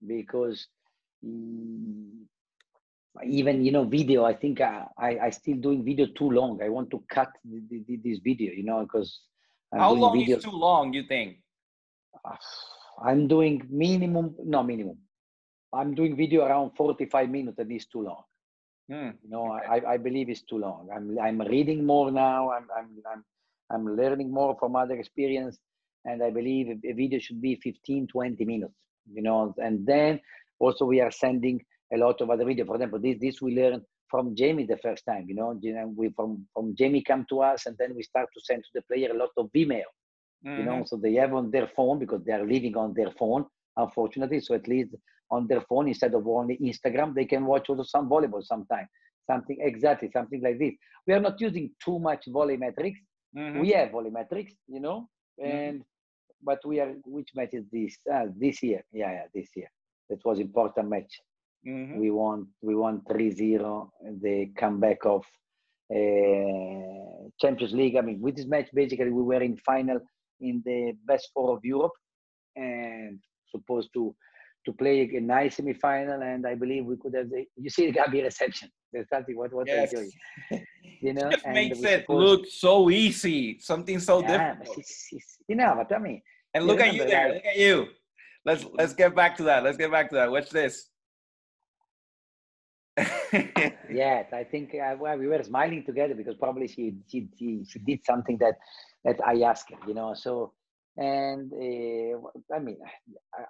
because even, video, I think I still doing video too long. I want to cut this video, because how long is too long, you think? I'm doing minimum. I'm doing video around 45 minutes, and it's too long. Okay. I believe it's too long. I'm reading more now. I'm learning more from other experience, and I believe a video should be 15, 20 minutes, and then also we are sending a lot of other video. For example, this we learned from Jamie the first time, we from Jamie come to us, and then we start to send to the player a lot of Vimeo, so they have on their phone, because they are living on their phone, unfortunately. So at least on their phone, instead of only Instagram, they can watch also some volleyball sometime, something like this. We are not using too much volumetrics. We have volumetrics, and but we are, which match is this? This year. This year. That was important match. We won 3-0, the comeback of Champions League. I mean, with this match, basically, we were in final in the best four of Europe, and supposed to play a nice semi-final. And I believe we could have. You see the Gabi reception. There's something what yes. I'm doing. It just makes it look so easy. Something so difficult. But I mean. And look at you there. Look at you. Let's get back to that. Watch this. Yeah, I think well, we were smiling together because probably she did something that I asked her, you know. So and I mean,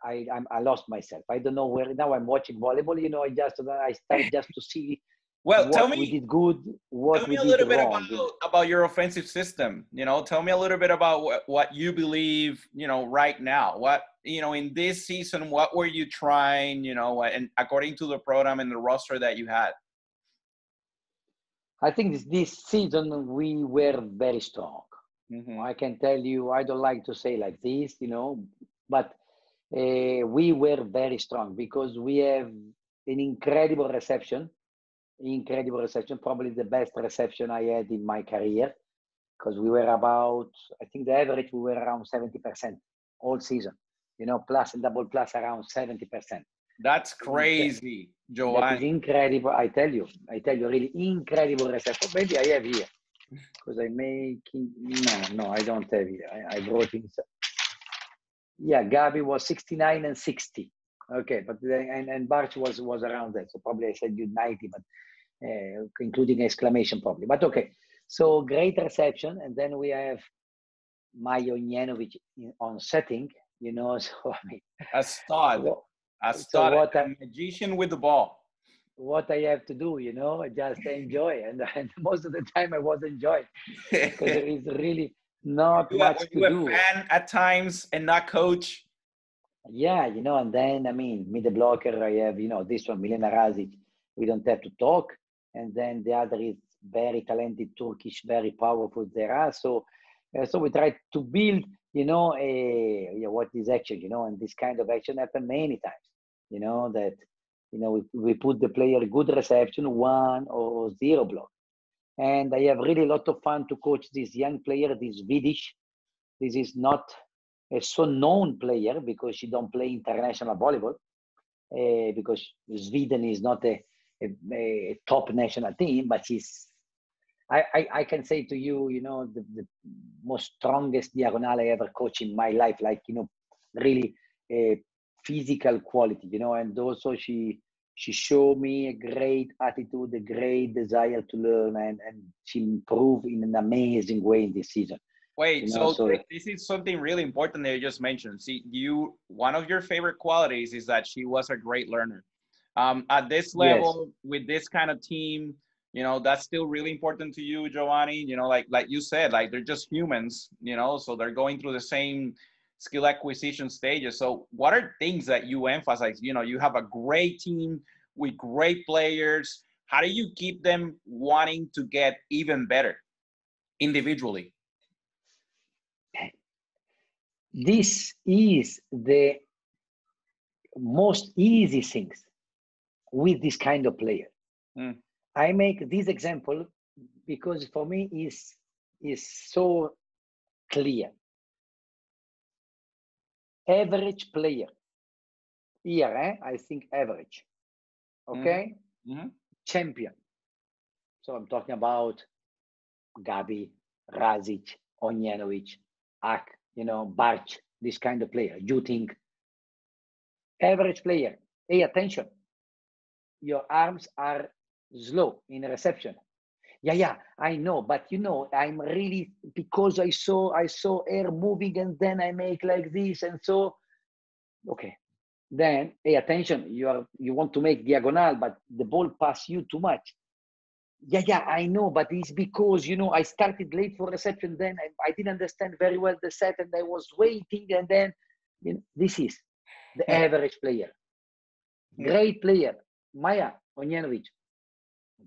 I lost myself. I don't know where now. I'm watching volleyball, you know. I start just to see Well, what we did good, tell what me we a did little bit wrong, you know. about your offensive system. You know, tell me a little bit about what you believe, you know, right now. What, you know, in this season, what were you trying, you know, and according to the program and the roster that you had? I think this season we were very strong. Mm-hmm. I can tell you, I don't like to say like this, you know, but we were very strong because we have an incredible reception, probably the best reception I had in my career because we were about, I think the average, we were around 70% all season, you know, plus and double plus around 70%. That's crazy, That is Giovanni. incredible. I tell you, really incredible reception. Maybe I have here because I making, no, I don't have here. I brought in. Yeah, Gabi was 69 and 60. Okay, but and Barch was around that. So probably I said you 90, but including exclamation probably. But okay, so great reception. And then we have Majo Njenovic on setting, you know. So I mean, A stud. A so stud. A magician with the ball. What I have to do, you know, just enjoy. And most of the time I was enjoying because there is really not much were to you a do. fan at times and not coach? Yeah, you know, and then I mean, middle blocker, I have, you know, this one, Milena Razic, we don't have to talk. And then the other is very talented Turkish, very powerful Zera. So we try to build, you know, what is action, you know, and this kind of action happen many times, you know, that, you know, we put the player good reception, 1 or 0 block. And I have really a lot of fun to coach this young player, this Vidic. This is not a so known player because she don't play international volleyball because Sweden is not a top national team, but she's. I can say to you, you know, the most strongest diagonal I ever coached in my life, like, you know, really physical quality, you know, and also she showed me a great attitude, a great desire to learn, and she improved in an amazing way in this season. Wait, You know, so this is something really important that you just mentioned. See, one of your favorite qualities is that she was a great learner. At this yes, level, with this kind of team, you know, that's still really important to you, Giovanni. You know, like you said, like they're just humans, you know, so they're going through the same skill acquisition stages. So what are things that you emphasize? You know, you have a great team with great players. How do you keep them wanting to get even better individually? this is the most easy things with this kind of player. Mm. I make this example because for me is so clear. Average player here, I think average. Okay, Mm-hmm. champion. So I'm talking about Gabi, Razic, Onjenovic, Ak, you know, Barch, this kind of player. You think average player? Hey, attention! Your arms are slow in reception. Yeah, I know, but you know, I'm really because I saw air moving and then I make like this and so okay. Then hey, attention, you want to make diagonal, but the ball pass you too much. Yeah, I know, but it's because you know I started late for reception. Then I didn't understand very well the set, and I was waiting, and then you know, this is the average player, great player, Maya Onjenovic.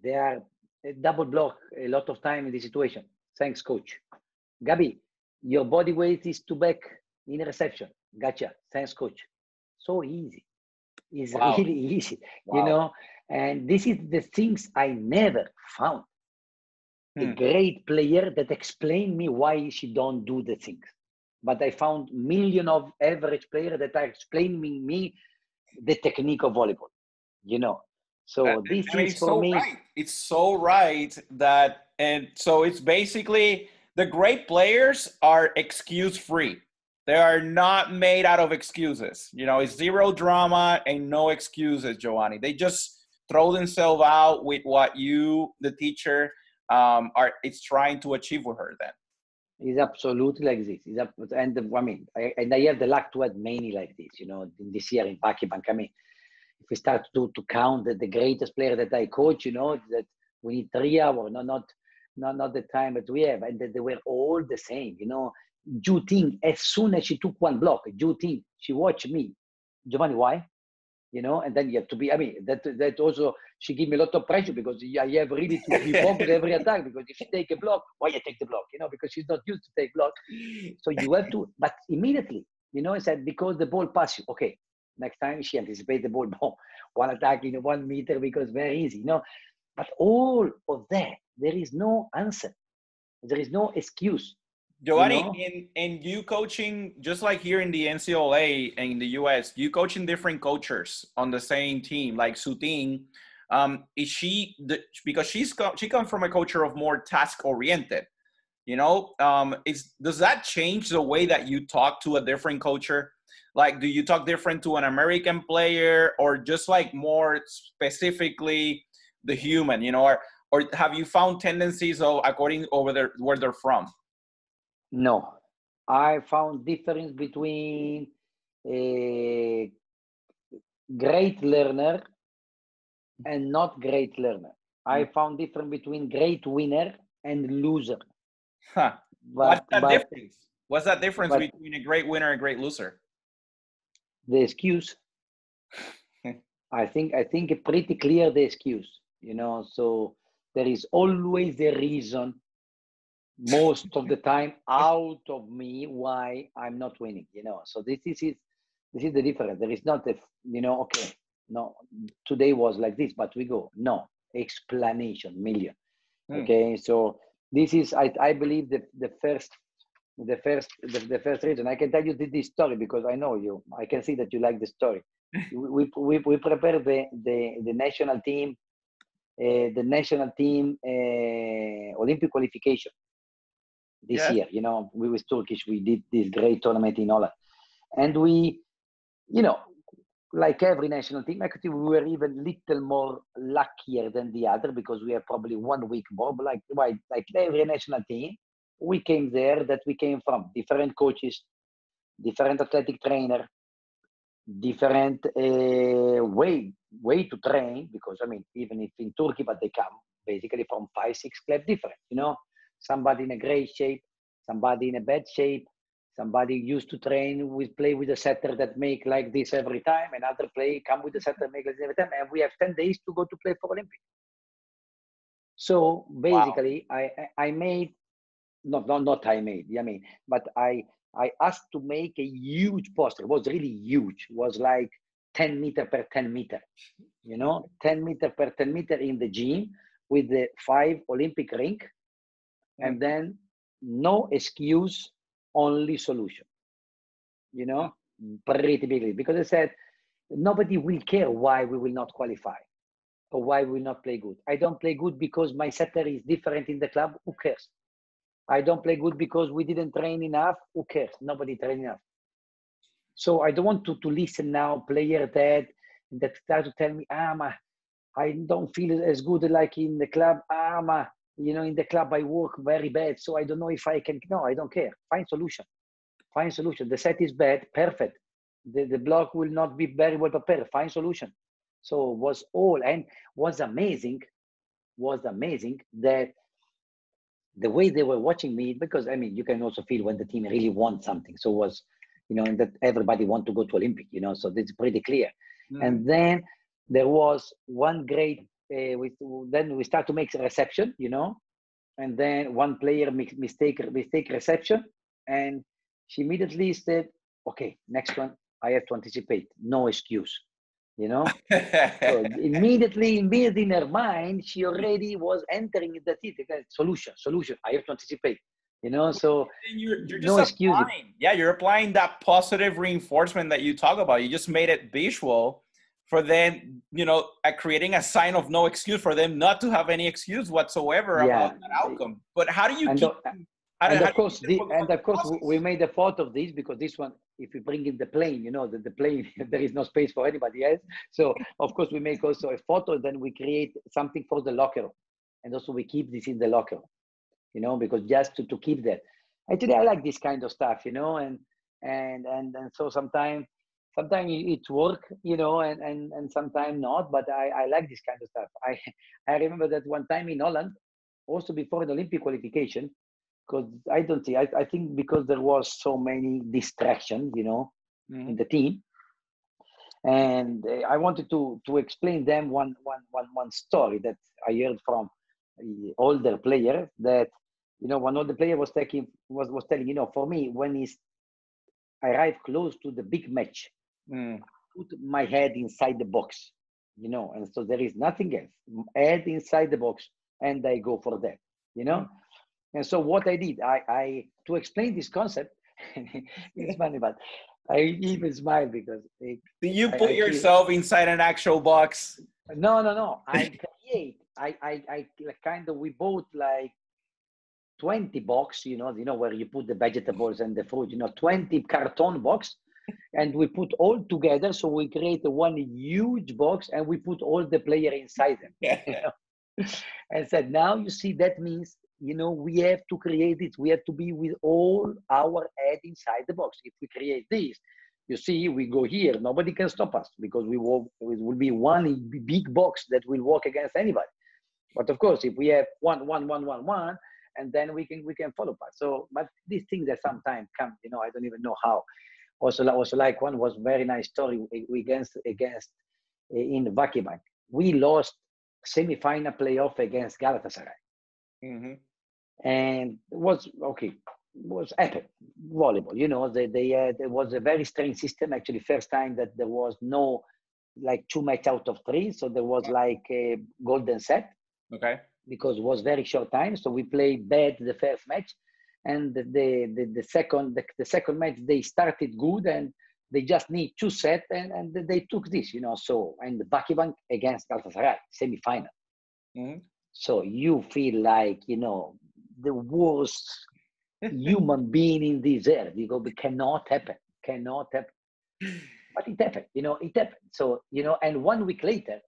They are a double block a lot of time in this situation. Thanks, coach. Gabi, your body weight is too back in reception. Gotcha. Thanks, coach. So easy. It's Wow. really easy, you Wow. know. And this is the things I never found. A Hmm. great player that explained me why she don't do the things. But I found million of average players that are explaining me the technique of volleyball, you know. So this And is it's for so me. right. It's so right that, and so it's basically the great players are excuse free. They are not made out of excuses. You know, it's zero drama and no excuses, Giovanni. They just throw themselves out with what you, the teacher, it's trying to achieve with her then? It's absolutely like this. And I have the luck to have many like this. This year in Pakibank, if we start to count the greatest player that I coach, that we need 3 hours, not the time that we have, and that they were all the same. Ju Ting, as soon as she took one block, Ju Ting, she watched me. Giovanni, why? And then you have to be, that also, she gave me a lot of pressure because I have really to be focused every attack, because if she take a block, why you take the block, because she's not used to take block. So you have to, but immediately, I said, because the ball passes you, okay, next time she anticipates the ball, one attack in 1 meter, because very easy, But all of that, there is no answer. There is no excuse. Giovanni, in you coaching, just like here in the NCAA and in the US, you coaching different coaches on the same team, like Suting. Is she, because she comes from a culture of more task oriented, does that change the way that you talk to a different culture? Like, do you talk different to an American player, or just like more specifically the human, or have you found tendencies of according over where they're from? No, I found difference between a great learner and not great learner. I found difference between great winner and loser. Huh. What's that difference? What's that difference between a great winner and a great loser? The excuse. I think pretty clear the excuse. So there is always the reason, most of the time, out of me why I'm not winning. So this is the difference. There is not okay, no, today was like this, but we go, no explanation million. Okay, so this is I believe the first reason. I can tell you this story because I know you. I can see that you like the story. we prepared the national team, Olympic qualification this year. We was Turkish. We did this great tournament in Holland, and we, like every national team, actually we were even little more luckier than the other because we have probably 1 week more. But like every national team, we came there that we came from different coaches, different athletic trainer, different way to train, because even if in Turkey, but they come basically from 5-6 clubs different. Somebody in a great shape, somebody in a bad shape, somebody used to play with a setter that make like this every time, another come with a setter make like this every time, and we have 10 days to go to play for Olympic. So basically, wow. I made, but I asked to make a huge poster. It was really huge. It was like 10 meter per 10 meter, 10 meter per 10 meter in the gym with the 5 Olympic rink. And then no excuse, only solution, pretty bigly. Because I said, nobody will care why we will not qualify or why we will not play good. I don't play good because my setter is different in the club. Who cares? I don't play good because we didn't train enough. Who cares? Nobody trained enough. So I don't want to listen now, player that start to tell me, I don't feel as good like in the club. In the club I work very bad, so I don't know if I can. No, I don't care. Find solution. The set is bad, perfect. The block will not be very well prepared. Find solution. So was amazing that the way they were watching me, because you can also feel when the team really wants something. So was, and that everybody want to go to Olympic, so this is pretty clear. And then there was one great, then we start to make a reception, and then one player mistake reception, and she immediately said, okay, next one, I have to anticipate, no excuse, So immediately in her mind, she already was entering the solution, I have to anticipate, so you're just no excuse. You're applying that positive reinforcement that you talk about. You just made it visual for them, at creating a sign of no excuse for them not to have any excuse whatsoever about that outcome. But how do you keep And of course, the we made a photo of this because this one, if you bring in the plane, you know, the plane, there is no space for anybody else. So of course, we make also a photo. Then we create something for the locker room, and also we keep this in the locker room, you know, because just to keep that. Actually, I like this kind of stuff, you know, and so sometimes it work, you know, and sometimes not. But I like this kind of stuff. I remember that one time in Holland, also before the Olympic qualification, because I think because there was so many distractions, you know, in the team, and I wanted to explain them one story that I heard from the older player, that, you know, one older player was telling, you know, for me, when I arrived close to the big match, put my head inside the box, you know, and so there is nothing else, head inside the box, and I go for that, you know. And so what I did, I to explain this concept, it's funny, but I even smile because you put yourself inside an actual box? No. I kind of, we bought like 20 box, you know, where you put the vegetables and the fruit, you know, 20 carton box, and we put all together. So we create one huge box, and we put all the player inside them. You know? And said, now you see, that means, you know, we have to create it. We have to be with all our head inside the box. If we create this, you see, we go here, nobody can stop us, because it will be one big box that will work against anybody. But of course, if we have one, and then we can follow us. So, but these things that sometimes come, you know, I don't even know how. Also like one was very nice story against in Vakibank. We lost semi-final playoff against Galatasaray. And it was okay. Was epic volleyball, you know. There was a very strange system. Actually, first time that there was no like 2 match out of 3, so there was like a golden set. Okay. Because it was very short time, so we played bad the first match, and the second match they started good, and they just need 2 sets, and they took this, you know. So, and the Vakibank against Galatasaray semi-final. So you feel like, you know, the worst human being in this earth. You go, it cannot happen. But it happened, you know, it happened. So, you know, and 1 week later,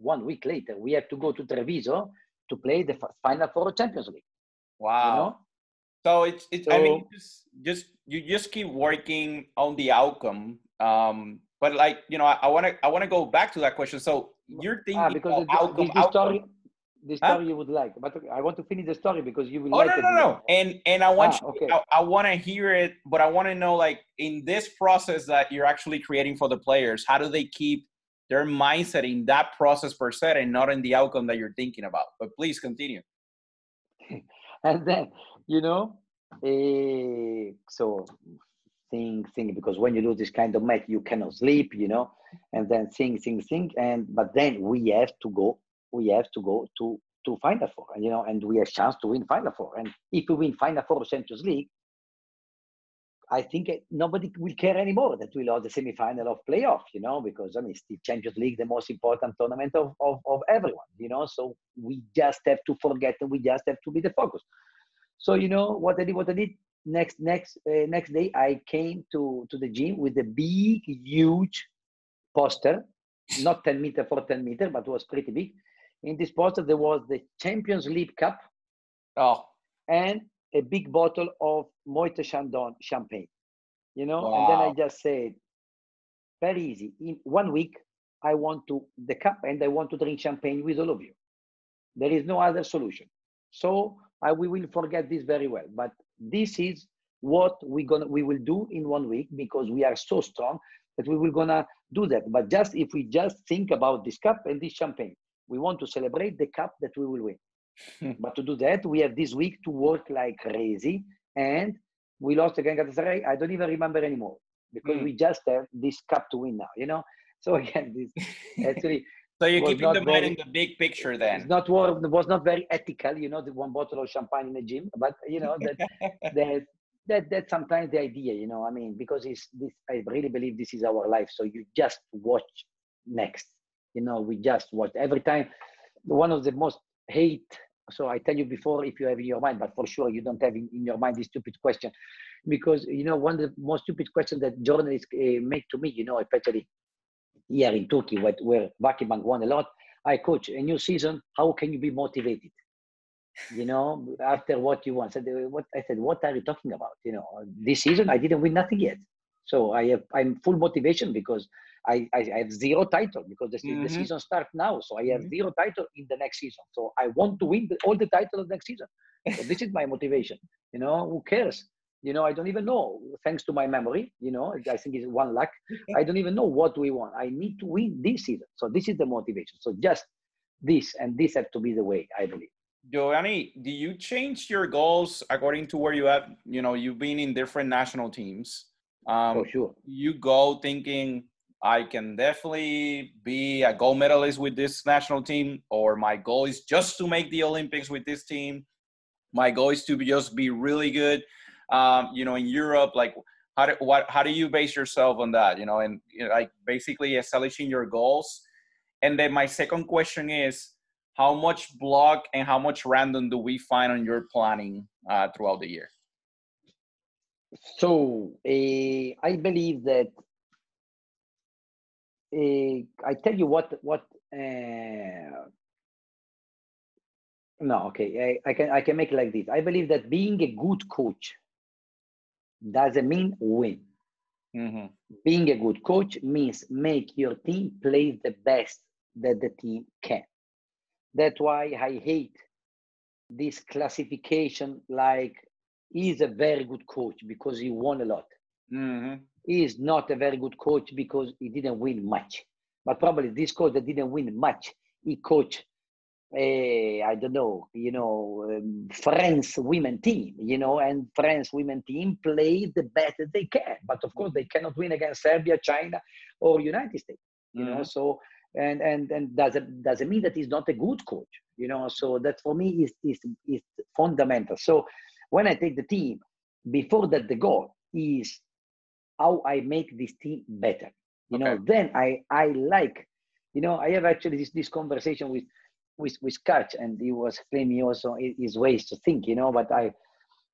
we have to go to Treviso to play the final for Champions League. Wow. You know? So it's I mean, you just keep working on the outcome. But like, you know, I want to go back to that question. So you're thinking because outcome. The story you would like, but I want to finish the story because you will like it. No. And I want I want to hear it, but I want to know, like, in this process that you're actually creating for the players, how do they keep their mindset in that process per se, and not in the outcome that you're thinking about? But please continue. And then, you know, so think, because when you do this kind of match, you cannot sleep, you know, and then think, but then we have to go to Final Four, and, you know, and we have chance to win Final Four. And if we win Final Four Champions League, I think nobody will care anymore that we lost the semi-final of playoff, you know, because, I mean, still Champions League, the most important tournament of everyone, you know. So we just have to forget, and we just have to be the focus. So, you know, what I did next day, I came to the gym with a big, huge poster, not 10 meter for 10 meter, but it was pretty big. In this poster, there was the Champions League Cup. And a big bottle of Moët Chandon champagne, you know. Wow. And then I just said, very easy. In 1 week, I want the cup, and I want to drink champagne with all of you. There is no other solution. So we will forget this very well. But this is what we will do in 1 week, because we are so strong that we will gonna do that. But just if we just think about this cup and this champagne, we want to celebrate the cup that we will win. But to do that, we have this week to work like crazy, and we lost against Galatasaray. I don't even remember anymore, because we just have this cup to win now, you know. So again, this actually. So you're keeping the mind in the big picture then. It was not very ethical, you know, the 1 bottle of champagne in the gym, but you know that's sometimes the idea, you know. I mean, because I really believe this is our life. So you just watch next, you know. We just watch every time. One of the most hate So I tell you before if you have in your mind, but for sure you don't have in your mind this stupid question, because one of the most stupid questions that journalists make to me, especially here in Turkey, where Vakıfbank won a lot. I coach a new season. How can you be motivated? After what you want. I said, what are you talking about? This season I didn't win nothing yet. So I'm full motivation because I have zero title because the season starts now. So I have zero title in the next season. So I want to win all the titles next season. So this is my motivation. Who cares? I don't even know, thanks to my memory, I think it's 1 lakh. I don't even know what we want. I need to win this season. So this is the motivation. So just this, and this have to be the way, I believe. Giovanni, do you change your goals according to where you have, you've been in different national teams? For sure. You go thinking, I can definitely be a gold medalist with this national team, or my goal is just to make the Olympics with this team. My goal is to just be really good, in Europe. Like, how do you base yourself on that? And like basically establishing your goals. And then my second question is, how much block and how much random do we find on your planning throughout the year? So I believe that I tell you what. No, okay. I can make it like this. I believe that being a good coach doesn't mean win. Mm-hmm. Being a good coach means make your team play the best that the team can. That's why I hate this classification like he's a very good coach because he won a lot. Mm-hmm. He is not a very good coach because he didn't win much. But probably this coach that didn't win much, he coached, I don't know, France women team, and France women team played the best that they can. But of course, they cannot win against Serbia, China, or United States, so. And doesn't mean that he's not a good coach, so that for me is fundamental. So when I take the team, before that the goal is how I make this team better, then I like, I have actually this conversation with Kach, and he was explaining also his ways to think, but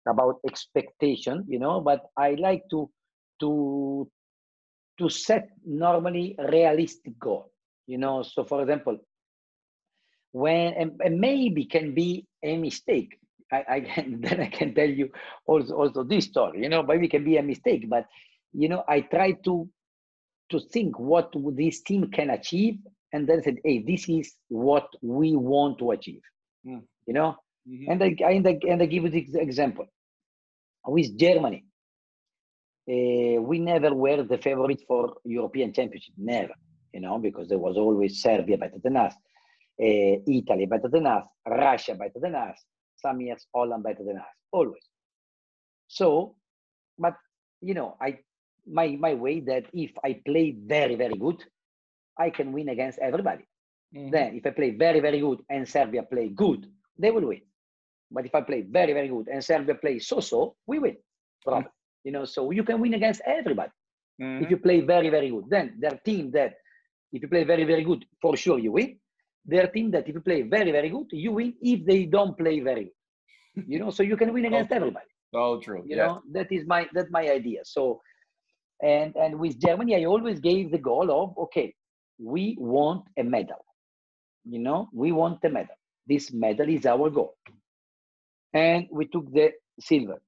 about expectation, but I like to set normally realistic goal. So for example, when and maybe can be a mistake. I can tell you also this story. Maybe it can be a mistake, but I try to think what this team can achieve, and then said, hey, this is what we want to achieve. Mm-hmm. And I give you this example with Germany. We never were the favorite for European Championship, never. Because there was always Serbia better than us, Italy better than us, Russia better than us, some years Holland better than us, always. So, but my way that if I play very, very good, I can win against everybody. Mm-hmm. Then if I play very, very good and Serbia play good, they will win. But if I play very, very good and Serbia play so-so, we win. Probably. Mm-hmm. So you can win against everybody. Mm-hmm. If you play very, very good. Then their team that if you play very, very good, for sure you win. Their team that if you play very, very good, you win if they don't play very good. So you can win against everybody. Oh, true. That's my idea. So, and with Germany, I always gave the goal of, okay, we want a medal. We want a medal. This medal is our goal. And we took the silver.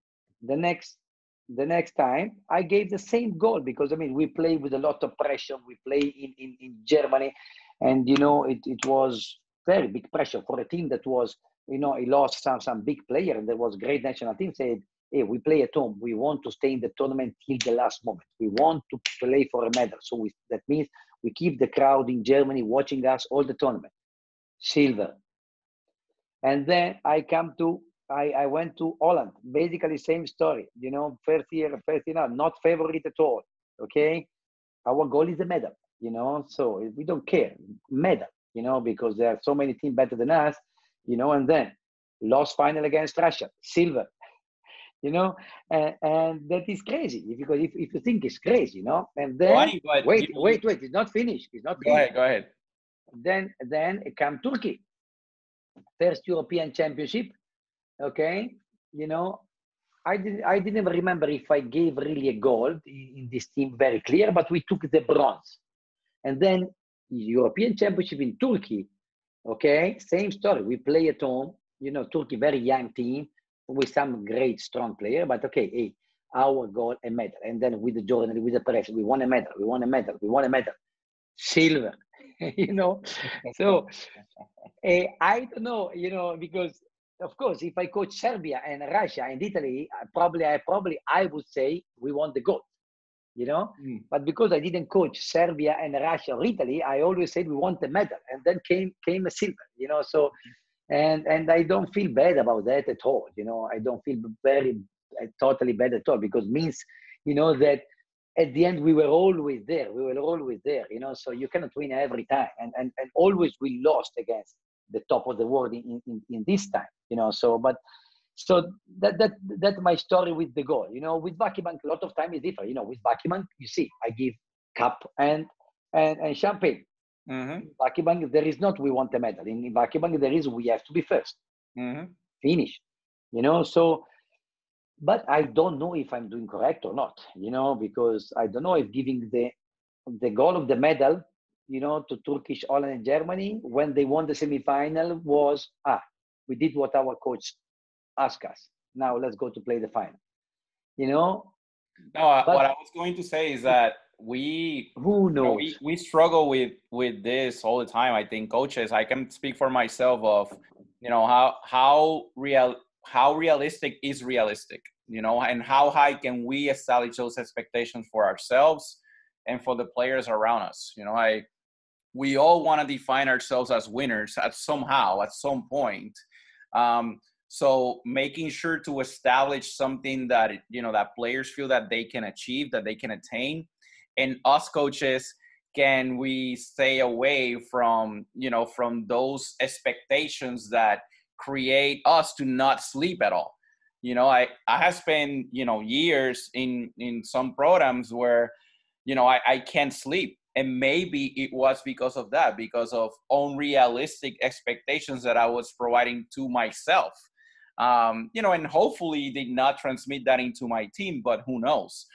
The next time I gave the same goal because we play with a lot of pressure. We play in Germany, and it was very big pressure for a team that was he lost some big player, and there was great national team said, hey, we play at home. We want to stay in the tournament till the last moment. We want to play for a medal. So that means we keep the crowd in Germany watching us all the tournament. Silver. And then I went to Holland. Basically, same story. First year, not favorite at all. Okay, our goal is a medal. So we don't care medal. Because there are so many teams better than us. And then lost final against Russia, silver. And that is crazy because if you think it's crazy, And then wait, it's not finished. It's not finished. Go ahead. Then come Turkey. first European Championship. Okay, I didn't remember if I gave really a gold in this team, very clear, but we took the bronze. And then European Championship in Turkey. Okay, same story. We play at home. Turkey, very young team with some great, strong player. But okay, hey, our goal, a medal. And then with the journal, with the press, we won a medal. We won a medal. We won a medal. Silver. So I don't know. Because of course, if I coach Serbia and Russia and Italy, I would say we won the gold. But because I didn't coach Serbia and Russia or Italy, I always said we want a medal, and then came a silver. So and I don't feel bad about that at all. I don't feel totally bad at all, because means that at the end we were always there. So you cannot win every time, and always we lost against the top of the world in this time. So that's my story with the goal. With Vakibank, a lot of time is different. With Vakibank, you see, I give cup and champagne. Mm-hmm. Vakibank, there is not we want a medal. In Vakibank, there is we have to be first. Mm-hmm. Finish. So, but I don't know if I'm doing correct or not. Because I don't know if giving the goal of the medal, to Turkish, Holland, and Germany when they won the semifinal was we did what our coach ask us. Now let's go to play the final. No, what I was going to say is that we struggle with this all the time. I think coaches, I can speak for myself of how realistic is realistic, and how high can we establish those expectations for ourselves and for the players around us. We all want to define ourselves as winners at some point. So making sure to establish something that, that players feel that they can achieve, that they can attain. And us coaches, can we stay away from, from those expectations that create us to not sleep at all? I have spent, years in some programs where, I can't sleep. And maybe it was because of that, because of unrealistic expectations that I was providing to myself. And hopefully did not transmit that into my team, but who knows?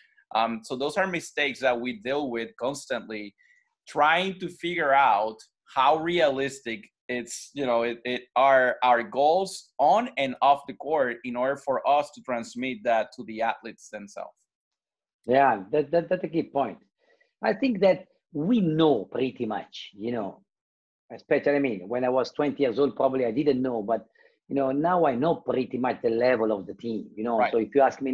So those are mistakes that we deal with constantly, trying to figure out how realistic are our goals on and off the court in order for us to transmit that to the athletes themselves. Yeah, that's a key point. I think that we know pretty much, especially, when I was 20 years old, probably I didn't know, but now I know pretty much the level of the team, Right. So if you ask me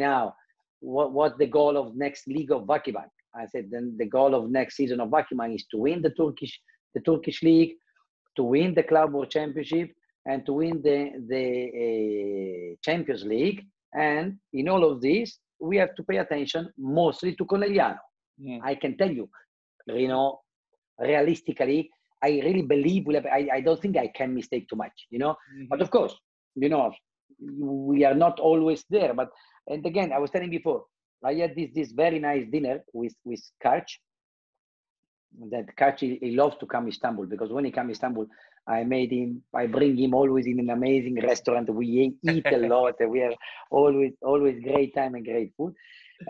now, what's the goal of next league of Vakibank? I said, then the goal of next season of Vakibank is to win the Turkish league, to win the Club World Championship, and to win the Champions League. And in all of this, we have to pay attention mostly to Conegliano. Yeah. I can tell you, realistically, I really believe I don't think I can mistake too much, Mm-hmm. But of course, we are not always there. And again, I was telling before, I had this very nice dinner with Karch. That Karch, he loves to come to Istanbul, because when he comes to Istanbul, I bring him always in an amazing restaurant. We eat a lot. We have always great time and great food.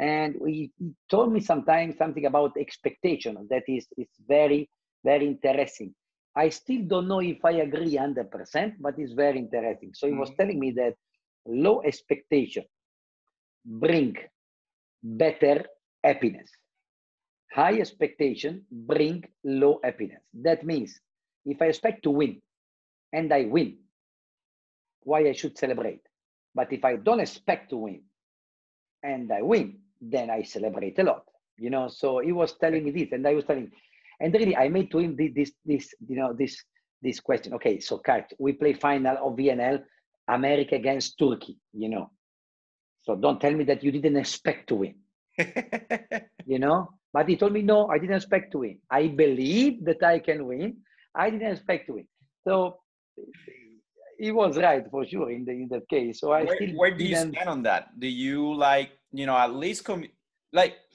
And he told me sometimes something about expectation that is very, very interesting. I still don't know if I agree 100%, but it's very interesting. So he was telling me that low expectation bring better happiness. High expectation bring low happiness. That means if I expect to win and I win, why I should celebrate? But if I don't expect to win and I win, then I celebrate a lot. So he was telling me this, and I was telling, and really I made to him this question. Okay, so Kart, we play final of VNL, America against Turkey. So don't tell me that you didn't expect to win. But he told me, no, I didn't expect to win. I believe that I can win. I didn't expect to win. So he was right for sure in that case. So where do you stand on that? Do you at least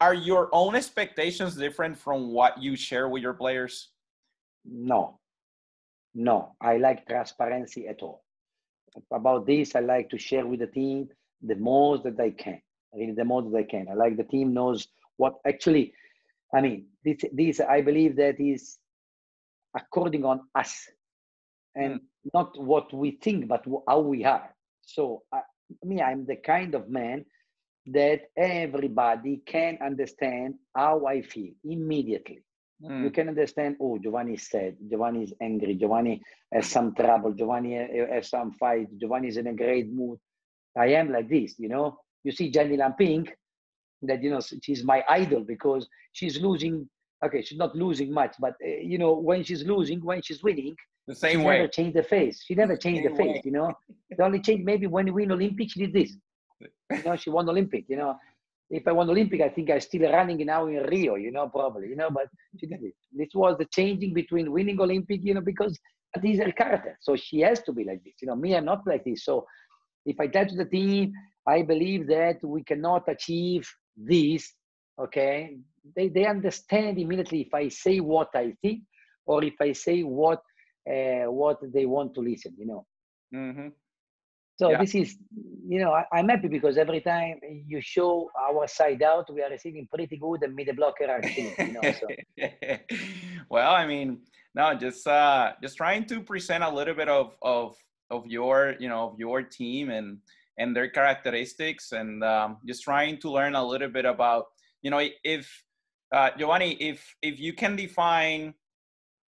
are your own expectations different from what you share with your players? No. No, I like transparency at all. About this, I like to share with the team the most that I can. Really, the most that I can. I like the team knows what actually. I mean, this I believe that is according on us and not what we think, but how we are. So I'm the kind of man that everybody can understand how I feel immediately. You can understand, oh, Giovanni is sad, Giovanni is angry, Giovanni has some trouble, Giovanni has some fight, Giovanni is in a great mood. I am like this, you know. You see Jenny Lamping, that, you know, she's my idol because she's losing. Okay, she's not losing much, but, you know, when she's losing, when she's winning, The same she way. never changed the face. She never changed the face, you know. The only change maybe when we win Olympics, she did this. You know, she won Olympic, you know. If I won Olympic, I think I'm still running now in Rio, you know, probably, you know, but she did it. This was the changing between winning Olympic, you know, because that is her character. So she has to be like this. You know, me, I'm not like this. So if I tell to the team, I believe that we cannot achieve this, okay, they understand immediately if I say what I think or if I say what they want to listen, you know. Mm-hmm. So Yeah. this is, you know, I'm happy because every time you show our side out, we are receiving pretty good and middle blocker are killing, you know. So Well, I mean, no, just trying to present a little bit of your, you know, of your team and their characteristics, and just trying to learn a little bit about, you know, if Giovanni, if you can define,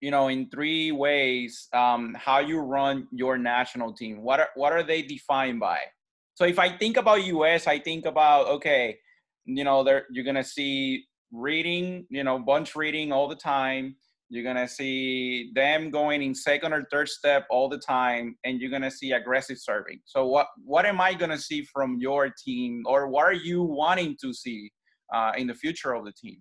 you know, in three ways, how you run your national team. What are they defined by? So if I think about US, I think about, okay, you know, you're gonna see reading, you know, bunch reading all the time. You're gonna see them going in second or third step all the time, and you're gonna see aggressive serving. So what am I gonna see from your team, or what are you wanting to see in the future of the team?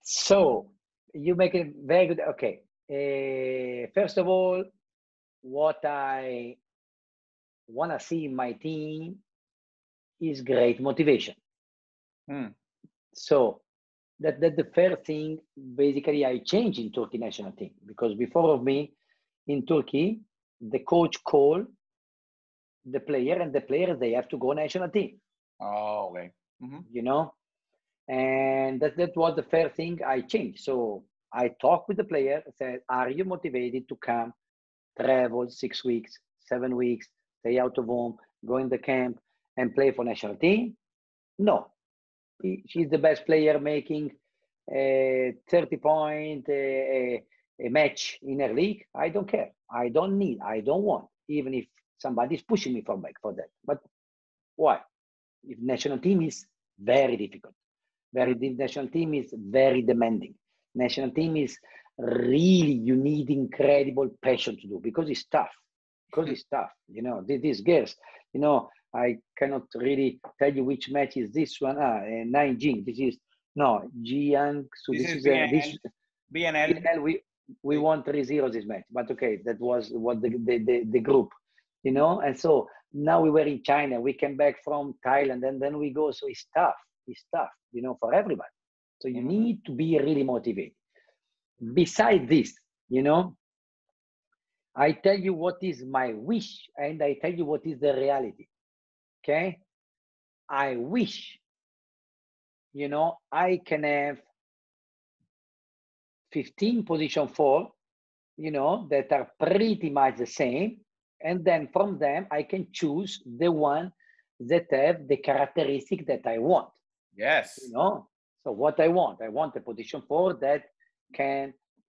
So you make it very good. Okay. First of all, what I want to see in my team is great motivation. So that the first thing, basically, I changed in Turkey national team because before of me in Turkey, the coach called the player and the players, they have to go national team. Oh, okay. You know, and that was the first thing I changed. So I talked with the player, said, are you motivated to come, travel 6 weeks, 7 weeks, stay out of home, go in the camp and play for national team? No. She's the best player making 30 point a match in her league. I don't care. I don't need, I don't want, even if somebody's pushing me for back for that. But why? If national team is very difficult. National team is very demanding. National team is really, you need incredible passion to do because it's tough. You know, these girls, you know, I cannot really tell you which match is this one. Nanjing. This is no Jiang. So this is BNL. We won 3-0 this match, but okay, that was what the group, you know. And so now we were in China. We came back from Thailand, and then we go. So it's tough. It's tough, you know, for everybody. So you need to be really motivated. Besides this, you know, I tell you what is my wish, and I tell you what is the reality. Okay, I wish, you know, I can have 15 position 4, you know, that are pretty much the same. And then from them, I can choose the one that have the characteristic that I want. Yes. You know, so what I want a position 4 that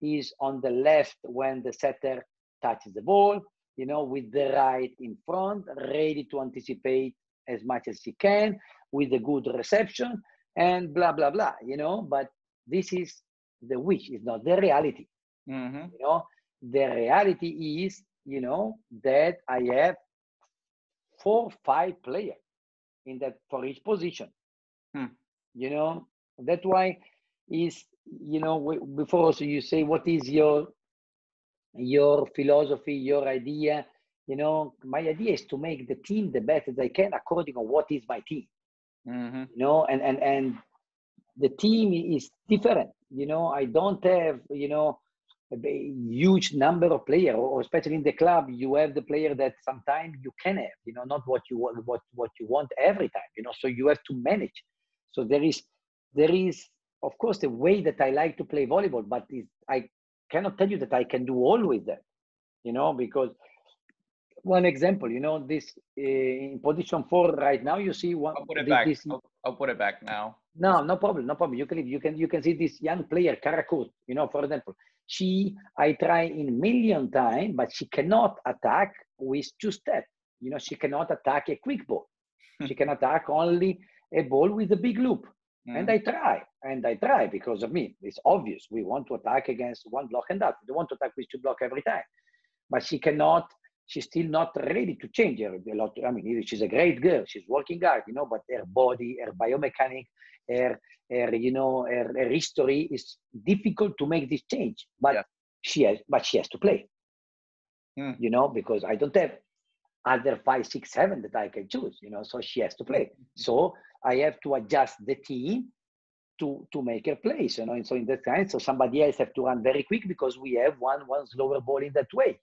is on the left when the setter touches the ball, you know, with the right in front, ready to anticipate as much as he can, with a good reception, and blah, blah, blah, you know. But this is the wish, it's not the reality. You know, the reality is, you know, that I have 4, 5 players in that for each position. You know, that's why is, you know, before also you say, what is your philosophy, your idea? You know, my idea is to make the team the best as I can according to what is my team. You know, and the team is different. You know, I don't have, you know, huge number of players, or especially in the club, you have the player that sometimes you can have, not what you want, what you want every time, so you have to manage. So there is, of course, the way that I like to play volleyball, but I cannot tell you that I can do always that, because one example, this in position 4 right now, you see one. I'll put it back. I'll put it back now. No problem. You can leave. You can see this young player, Karakut, for example. I try in million times, but she cannot attack with 2 steps. She cannot attack a quick ball. She can attack only a ball with a big loop. And I try because of me. It's obvious. We want to attack against 1 block and that. We don't want to attack with 2 blocks every time. But she cannot. She's still not ready to change her a lot. I mean, she's a great girl. She's working hard, but her body, her biomechanics, her history is difficult to make this change. But she has to play. Because I don't have other 5, 6, 7 that I can choose. So she has to play. So I have to adjust the team to make her play. So in that sense, so somebody else have to run very quick because we have one slower ball in that way.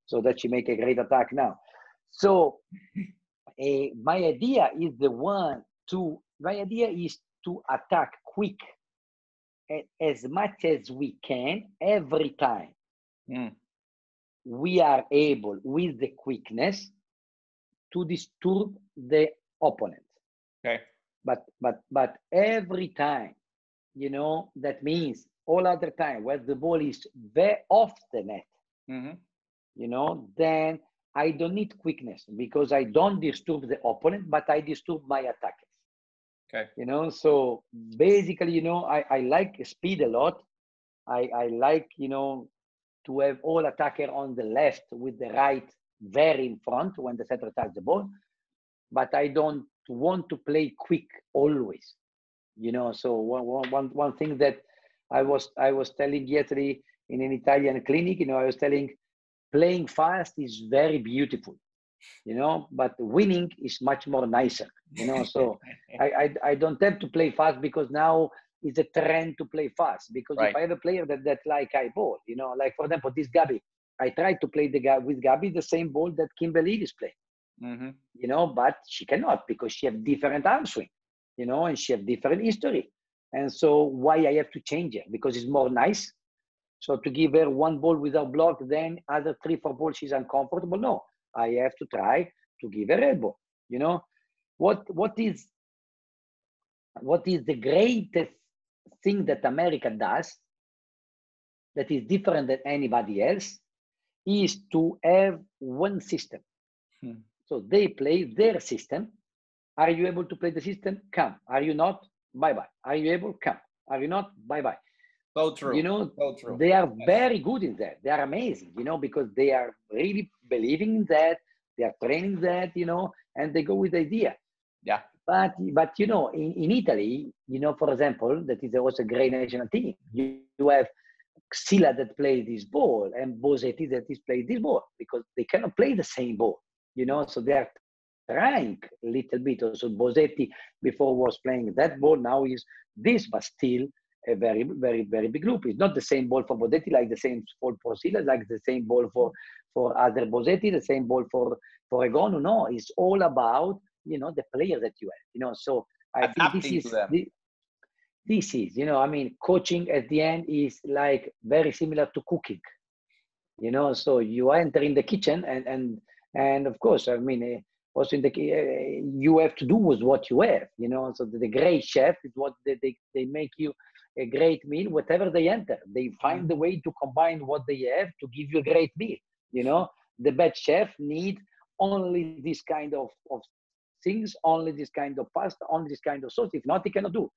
So that she make a great attack now. So my idea is to attack quick as much as we can every time. We are able with the quickness to disturb the opponent. Okay. But every time, that means all other time where the ball is very off the net. Then I don't need quickness because I don't disturb the opponent, but I disturb my attackers. Okay. So basically, I like speed a lot. I like, to have all attacker on the left with the right very in front when the center touch the ball, but I don't want to play quick always. So one thing that I was telling yesterday in an Italian clinic, I was telling, playing fast is very beautiful, but winning is much more nicer, so I don't have to play fast because now it's a trend to play fast, because if I have a player that like high ball, like for example, this Gabi, I try to play with Gabi the same ball that Kimberly is playing, but she cannot because she have different arm swing, and she have different history. And so why I have to change it? Because it's more nice. So to give her 1 ball without block, then other 3, 4 balls she's uncomfortable. No, I have to try to give her elbow. What is the greatest thing that America does that is different than anybody else is to have one system. So they play their system. Are you able to play the system? Come. Are you not? Bye-bye. Are you able? Come. Are you not? Bye-bye. So true. So true. They are very good in that. They are amazing, because they are really believing in that. They are training that, and they go with the idea. Yeah. But in Italy, for example, that is also a great national team. You have Sila that plays this ball and Bosetti that is plays this ball because they cannot play the same ball, So they are trying a little bit. So Bosetti before was playing that ball, now is this, but still a very, very, very big group. It's not the same ball for Bosetti, like the same ball for Sila, like the same ball for other Bosetti, the same ball for Egonu. No, it's all about, the players that you have, So I think this is, coaching at the end is like very similar to cooking, so you enter in the kitchen and of course, also in the, you have to do with what you have, so the great chef is what they make you a great meal, whatever they enter. They find the way to combine what they have to give you a great meal. The bad chef need only this kind of things, only this kind of pasta, only this kind of sauce. If not, he cannot do.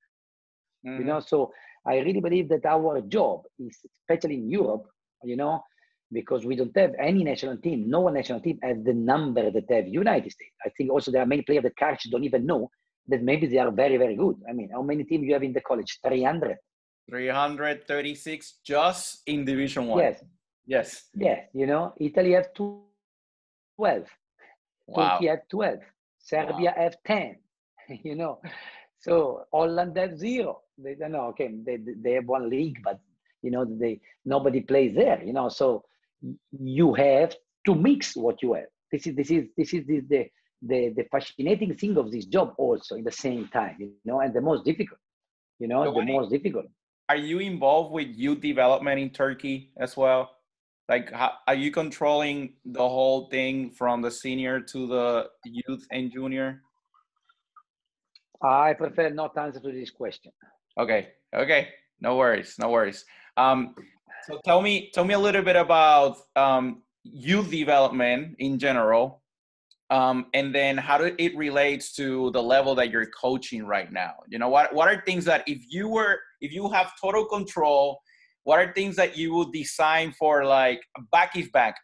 So I really believe that our job is, especially in Europe, because we don't have any national team, no national team has the number that have United States. I think also there are many players that coaches don't even know that maybe they are very, very good. How many teams you have in the college? 300. 336 just in Division 1. Yes. Italy have 12. Wow. Turkey have 12. Serbia have 10. So Holland have 0. They have 1 league, but nobody plays there, so you have to mix what you have. This is the fascinating thing of this job also in the same time, and the most difficult, the most difficult. Are you involved with youth development in Turkey as well? Like, are you controlling the whole thing from the senior to the youth and junior? I prefer not to answer to this question. Okay. No worries. So tell me a little bit about youth development in general, and then how it relates to the level that you're coaching right now. What are things that if you have total control, what are things that you would design for, like back?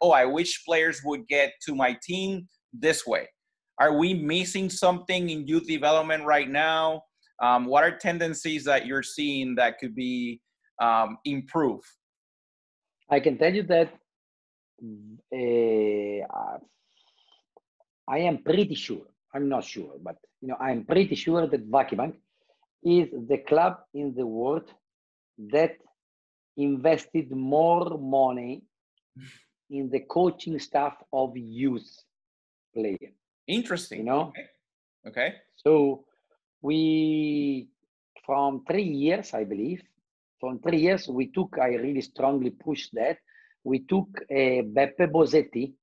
Oh, I wish players would get to my team this way. Are we missing something in youth development right now? What are tendencies that you're seeing that could be improved? I can tell you that I am pretty sure, I'm not sure, but I'm pretty sure that VakiBank is the club in the world that invested more money in the coaching staff of youth players. Interesting. Okay. So we, from 3 years, I believe, I really strongly pushed that. We took Beppe Bosetti,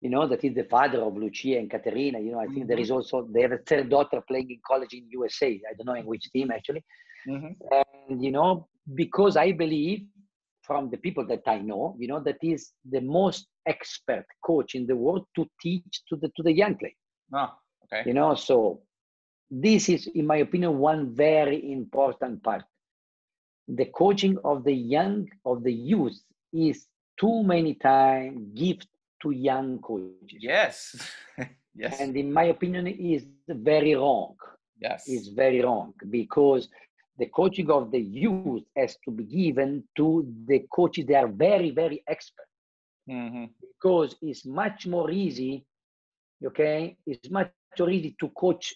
that is the father of Lucia and Caterina. I think there is also, they have a third daughter playing in college in USA. I don't know in which team actually. And, because I believe from the people that I know, that is the most expert coach in the world to teach to the young players. Okay. So this is, in my opinion, one very important part. The coaching of the youth is too many times gift to young coaches. Yes. Yes. And in my opinion, is very wrong. Yes. It's very wrong, because the coaching of the youth has to be given to the coaches that are very, very expert. Because it's much more easy, it's much more easy to coach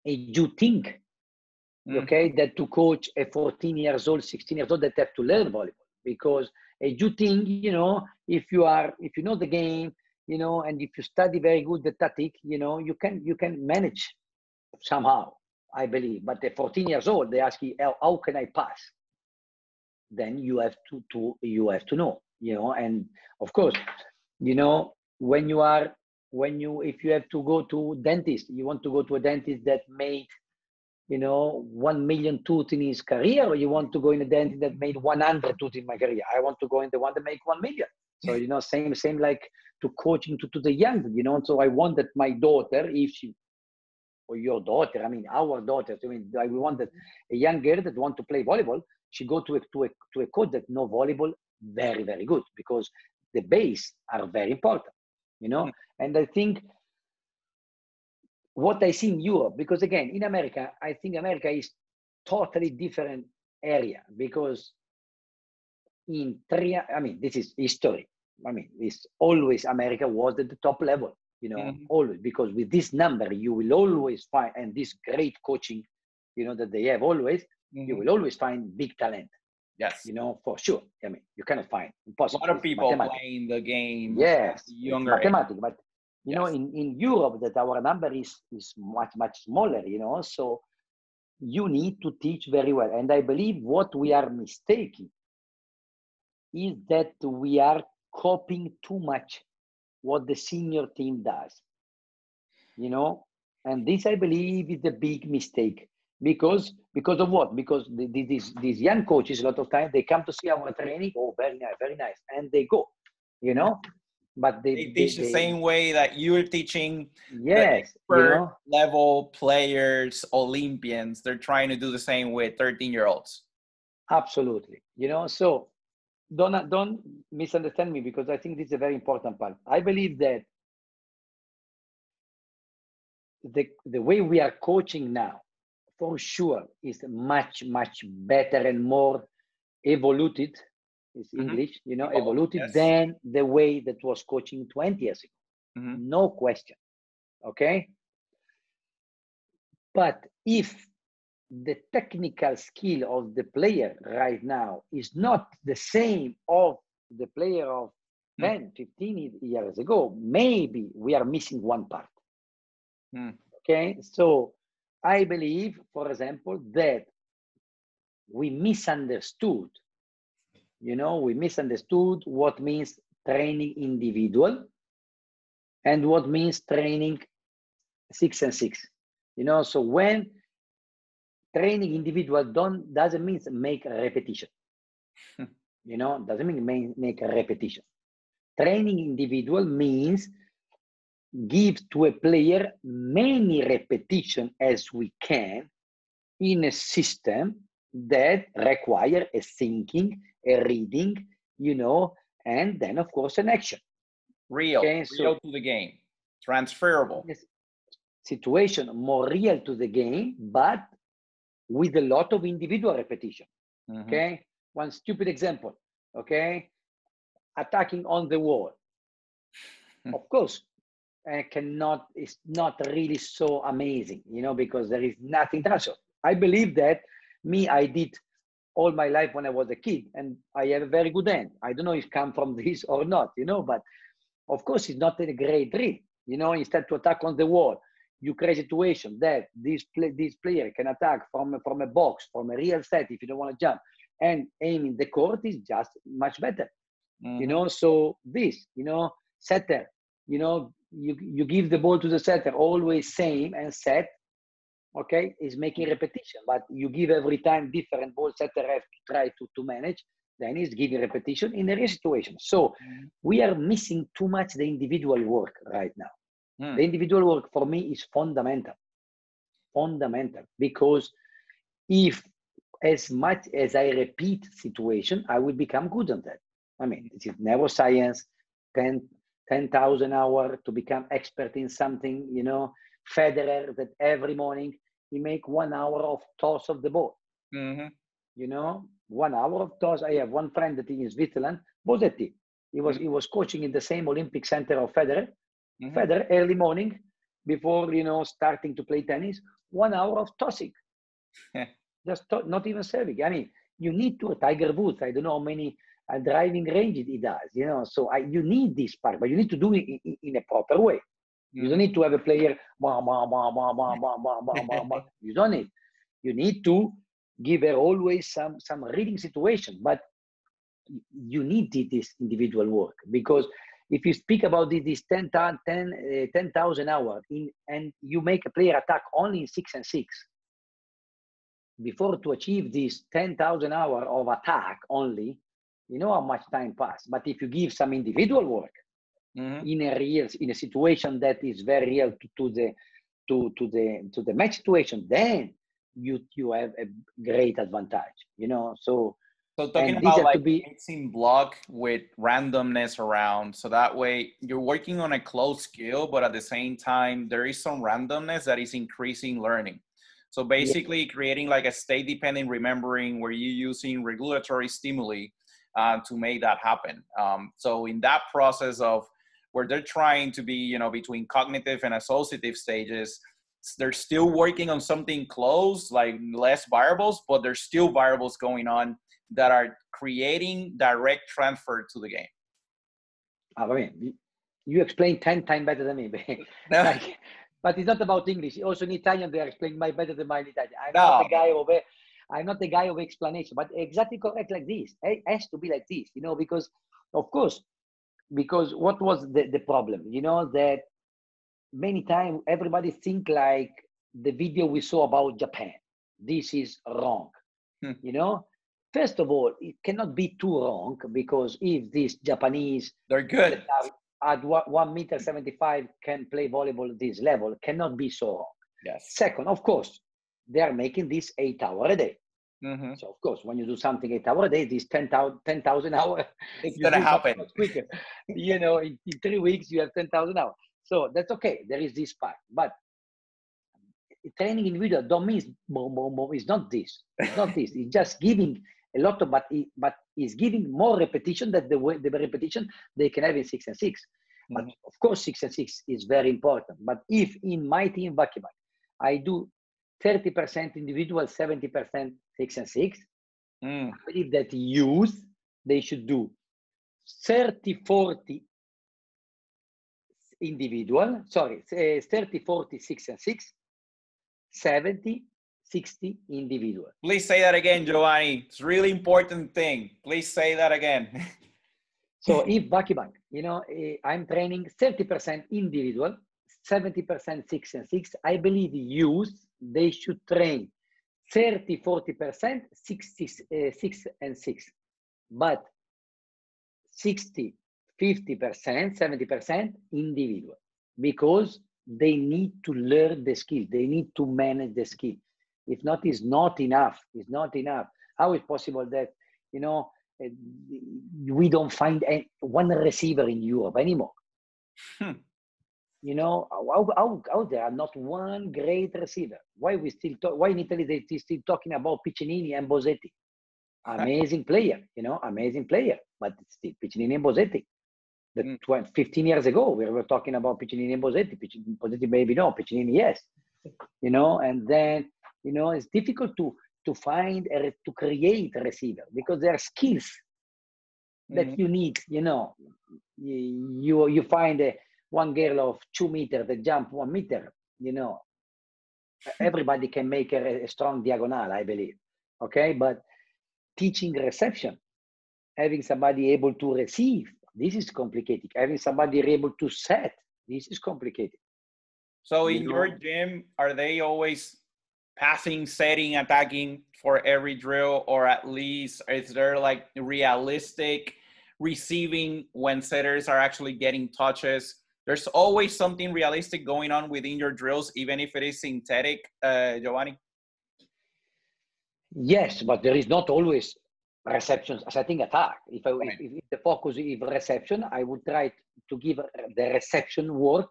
a youth, than to coach a 14 years old, 16 years old that have to learn volleyball. Because a youth, if you know the game, and if you study very good the tactic, you can manage somehow, I believe. But at 14 years old, they ask you, how can I pass? Then you have to know, and of course, if you have to go to dentist, you want to go to a dentist that made 1 million tooth in his career, or you want to go in a dentist that made 100 tooth in my career? I want to go in the one that make 1 million. So same like to coaching to the young, so I want that my daughter, or your daughter, our daughter, we want that a young girl that want to play volleyball, she go to a coach that know volleyball very, very good, because the base are very important, and I think what I see in Europe, because again, in America, I think America is totally different area, because this is history. It's always America was at the top level, always, because with this number, you will always find, and this great coaching, that they have always, you will always find big talent. Yes. For sure. You cannot find, impossible. A lot of people playing the game. Yes, younger mathematics, but in Europe, that our number is much, much smaller, so you need to teach very well. And I believe what we are mistaking is that we are copying too much what the senior team does, and this, I believe, is a big mistake. Because of what? Because these young coaches, a lot of times, they come to see our training. Oh, very nice. And they go, but they teach the same way that you're teaching. Yes, level players, Olympians. They're trying to do the same with 13-year-olds. Absolutely. So don't misunderstand me, because I think this is a very important part. I believe that the way we are coaching now, for sure, is much, much better and more evoluted. It's English, evoluted than the way that was coaching 20 years ago. No question. Okay. But if the technical skill of the player right now is not the same of the player of 10, 15 years ago, maybe we are missing one part. Okay, so I believe, for example, that we misunderstood, we misunderstood what means training individual and what means training 6 and 6. So when training individual doesn't mean make a repetition. Doesn't mean make a repetition. Training individual means give to a player many repetition as we can in a system that require a thinking, a reading, and then of course an action. Real to the game, transferable. Situation more real to the game, but with a lot of individual repetition. Okay, one stupid example. Okay, attacking on the wall. Of course, it's not really so amazing, because there is nothing special. I believe that I did all my life when I was a kid, and I have a very good hand. I don't know if it come from this or not, but of course it's not a great drill. Instead to attack on the wall, you create a situation that this player can attack from a box, from a real set if you don't want to jump, and aiming the court is just much better. So this, setter, you give the ball to the setter, always same and set, okay, is making repetition, but you give every time different ball setter have to try to manage, then he's giving repetition in a real situation. So we are missing too much the individual work right now. The individual work for me is fundamental, because if as much as I repeat situation, I will become good on that. I mean, this is neuroscience, 10,000 hours to become expert in something, Federer that every morning he make 1 hour of toss of the ball. 1 hour of toss. I have one friend that in Switzerland, Bosetti. He was coaching in the same Olympic center of Federer. Federer early morning before starting to play tennis, 1 hour of tossing. Just not even serving. I mean, you need to Tiger Woods. I don't know how many driving ranges he does. So you need this part, but you need to do it in a proper way. You don't need to have a player, you don't need. You need to give her always some reading situation, but you need this individual work, because if you speak about this 10,000 hours and you make a player attack only in 6 and 6, before to achieve this 10,000 hours of attack only, how much time passed. But if you give some individual work, in a situation that is very real to the match situation, then you have a great advantage. So talking about like mixing block with randomness around, so that way you're working on a close skill, but at the same time there is some randomness that is increasing learning. So basically creating like a state dependent remembering where you're using regulatory stimuli to make that happen. So in that process of where they're trying to be, between cognitive and associative stages, they're still working on something close, like less variables, but there's still variables going on that are creating direct transfer to the game. I mean, you explain 10 times better than me. But it's not about English. Also in Italian, they are explaining better than my Italian. I'm not the guy of explanation, but exactly correct like this. It has to be like this, because of course, because what was the problem? That many times everybody think like the video we saw about Japan. This is wrong. First of all, it cannot be too wrong, because if these Japanese, they're good at 1.75 m can play volleyball at this level, cannot be so wrong. Yes. Second, of course, they are making this 8 hours a day. So of course, when you do something 8 hours a day, this 10,000 hours, it's gonna happen much quicker. In 3 weeks you have 10,000 hours. So that's okay. There is this part, but training individual don't mean boom, boom, boom. It's not this. It's not this. It's just giving a lot of, but it's giving more repetition than the repetition they can have in 6 and 6. But of course, 6 and 6 is very important. But if in my team, Vakibak, I do 30% individual, 70% 6 and 6. Mm. I believe that youth, they should do 30-40 individual, 30-40 6 and 6, 70-60 individual. Please say that again, Giovanni. It's a really important thing. Please say that again. So if Bakibank, I'm training 30% individual, 70% 6 and 6, I believe youth, they should train 30-40%, 6 and 6. But 60, 50%, 70% individual, because they need to learn the skill. They need to manage the skill. If not, it's not enough. It's not enough. How is possible that, we don't find one receiver in Europe anymore? How there are not one great receiver? Why in Italy they still talking about Piccinini and Bosetti? Amazing player, amazing player, but it's still Piccinini and Bosetti. 15 years ago, we were talking about Piccinini and Bosetti. Bosetti maybe no, Piccinini yes. And then, it's difficult to find to create a receiver, because there are skills that you need. You find one girl of 2 meters that jump 1 meter. Everybody can make a strong diagonal, I believe. Okay, but teaching reception, having somebody able to receive, this is complicated. Having somebody able to set, this is complicated. So in your gym, are they always passing, setting, attacking for every drill, or at least is there like realistic receiving when setters are actually getting touches? There's always something realistic going on within your drills, even if it is synthetic, Giovanni? Yes, but there is not always receptions setting attack. If the focus is reception, I would try to give the reception work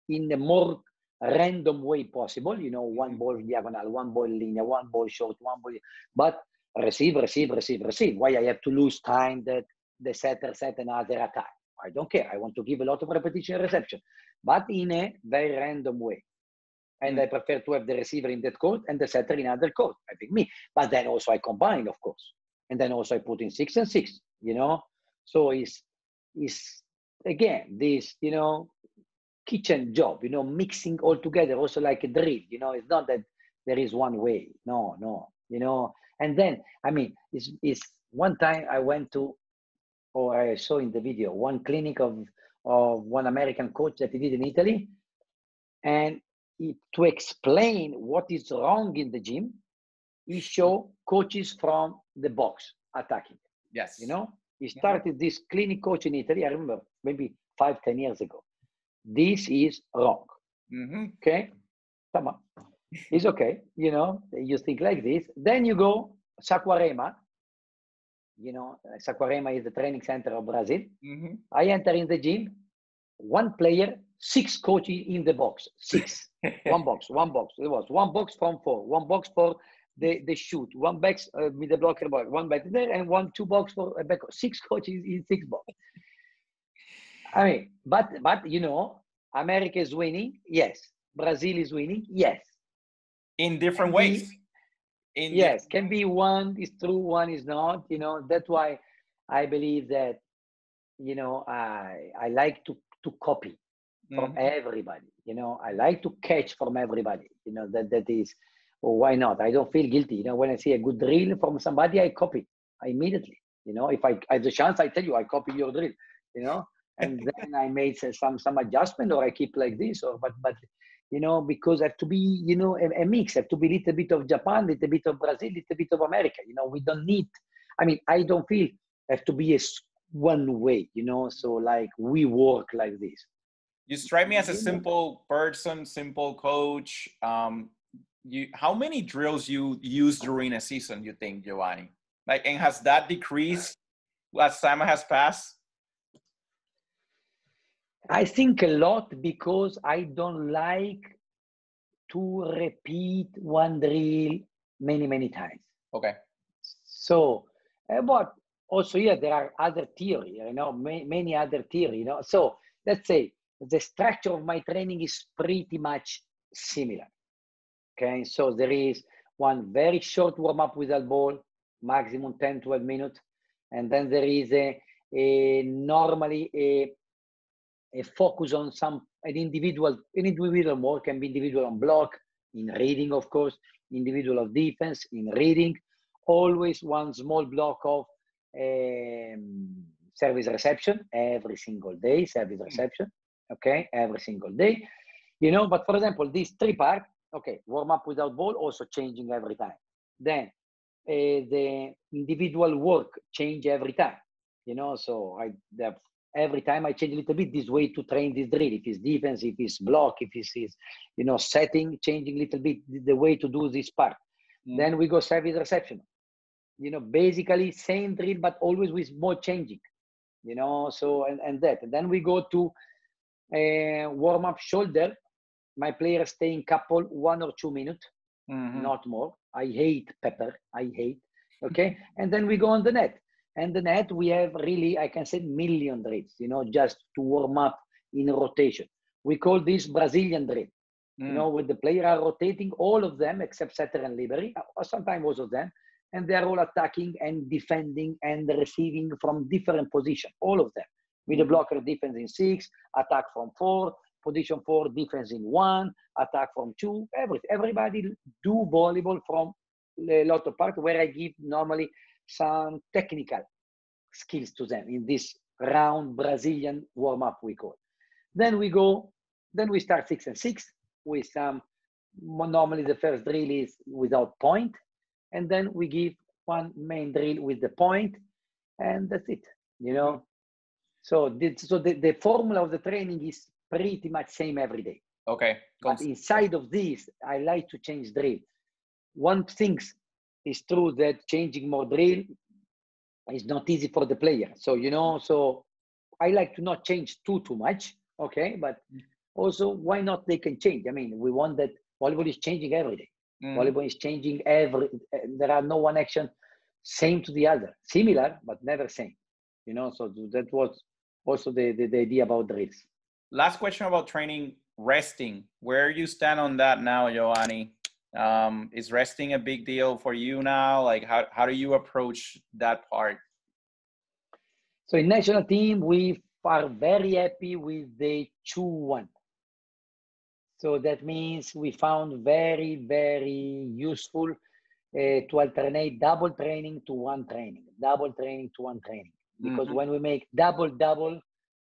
in the more random way possible. One ball diagonal, one ball linear, one ball short, one ball, but receive. Why I have to lose time that the setter set another attack? I don't care. I want to give a lot of repetition reception, but in a very random way. And I prefer to have the receiver in that court and the setter in other court. I think me. But then also I combine, of course. And then also I put in 6 and 6, So it's again, this, kitchen job, mixing all together, also like a drill, it's not that there is one way. No. And then, it's one time I went to, or I saw in the video, one clinic of one American coach that he did in Italy. And to explain what is wrong in the gym, he showed coaches from the box attacking. Yes. He started this clinic coach in Italy, I remember, maybe 5-10 years ago. This is wrong. Okay? Come on. It's okay. You think like this. Then you go, Saquarema. Saquarema is the training center of Brazil. I enter in the gym, one player, 6 coaches in the box. 6. one box. It was one box from 4, one box for the shoot, one box with the blocker box, one back there, and 2 box for a back. 6 coaches in 6 box. But America is winning, yes. Brazil is winning, yes. In different ways. Yes, can be one is true, one is not. That's why I believe that, I like to copy from everybody. I like to catch from everybody. That is, why not? I don't feel guilty. When I see a good drill from somebody, I copy immediately. If I have the chance, I tell you, I copy your drill. And then I made some adjustment, or I keep like this, but because I have to be, a mix. I have to be a little bit of Japan, a little bit of Brazil, a little bit of America. We don't need. I don't feel I have to be one way. So like we work like this. You strike me as a simple person, simple coach. How many drills you use during a season, you think, Giovanni? And has that decreased as time has passed? I think a lot, because I don't like to repeat one drill many times. Okay. So, but also here there are other theory, many other theory, So let's say the structure of my training is pretty much similar. Okay, so there is one very short warm-up without ball, maximum 10, 12 minutes. And then there is normally a focus on an individual work, can be individual on block, in reading, of course, individual of defense, in reading, always one small block of service reception every single day, service reception, okay, every single day, but for example, these three parts, okay, warm up without ball, also changing every time. Then the individual work change every time, so every time I change a little bit this way to train this drill. If it's defense, if it's block, if it's setting, changing a little bit the way to do this part. Then we go service reception. Basically same drill, but always with more changing. So and that. And then we go to warm up shoulder. My players stay in couple 1 or 2 minutes, not more. I hate pepper. I hate. Okay, and then we go on the net. And the net, we have really, I can say, million drills, just to warm up in rotation. We call this Brazilian drill. With the player are rotating, all of them except setter and libero, or sometimes also them, and they are all attacking and defending and receiving from different positions, all of them. With the blocker, defense in 6, attack from 4, position 4, defense in 1, attack from 2, everybody do volleyball from a lot of parts where I give normally some technical skills to them in this round Brazilian warm-up we call. Then we start 6 and 6 with some, normally the first drill is without point, and then we give one main drill with the point, and that's it, So the formula of the training is pretty much same every day. Okay. But inside of this, I like to change drill. One thing is true that changing more drill is not easy for the player. So, so I like to not change too much. Okay. But also, why not they can change? I mean, we want that volleyball is changing every day. Volleyball is changing there are no one action same to the other, similar, but never same, so that was also the idea about drills. Last question about training, resting. Where you stand on that now, Giovanni? Is resting a big deal for you now? Like, how do you approach that part? So in national team, we are very happy with the 2-1. So that means we found very, very useful to alternate double training to one training, double training to one training. Because when we make double,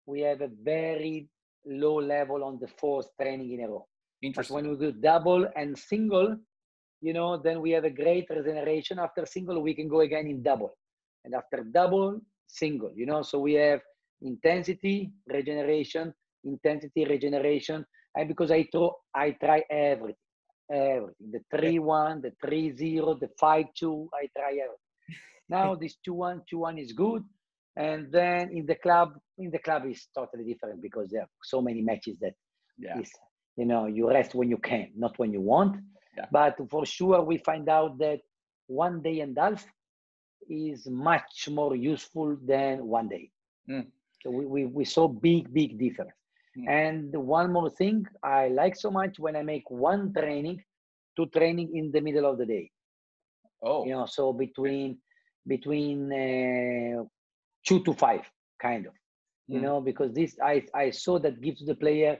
we have a very low level on the fourth training in a row. But when we do double and single, then we have a great regeneration. After single, we can go again in double. And after double, single, so we have intensity, regeneration, and because I try everything, the 3-1, the 3-0, the 5-2, I try everything. Now this 2-1 is good. And then in the club is totally different because there are so many matches that is, you rest when you can, not when you want. Yeah. But for sure, we find out that 1 day and a half is much more useful than 1 day. So we saw big difference. And one more thing I like so much when I make one training, 2 training in the middle of the day. Oh, so between 2 to 5, kind of, because this I saw that gives the player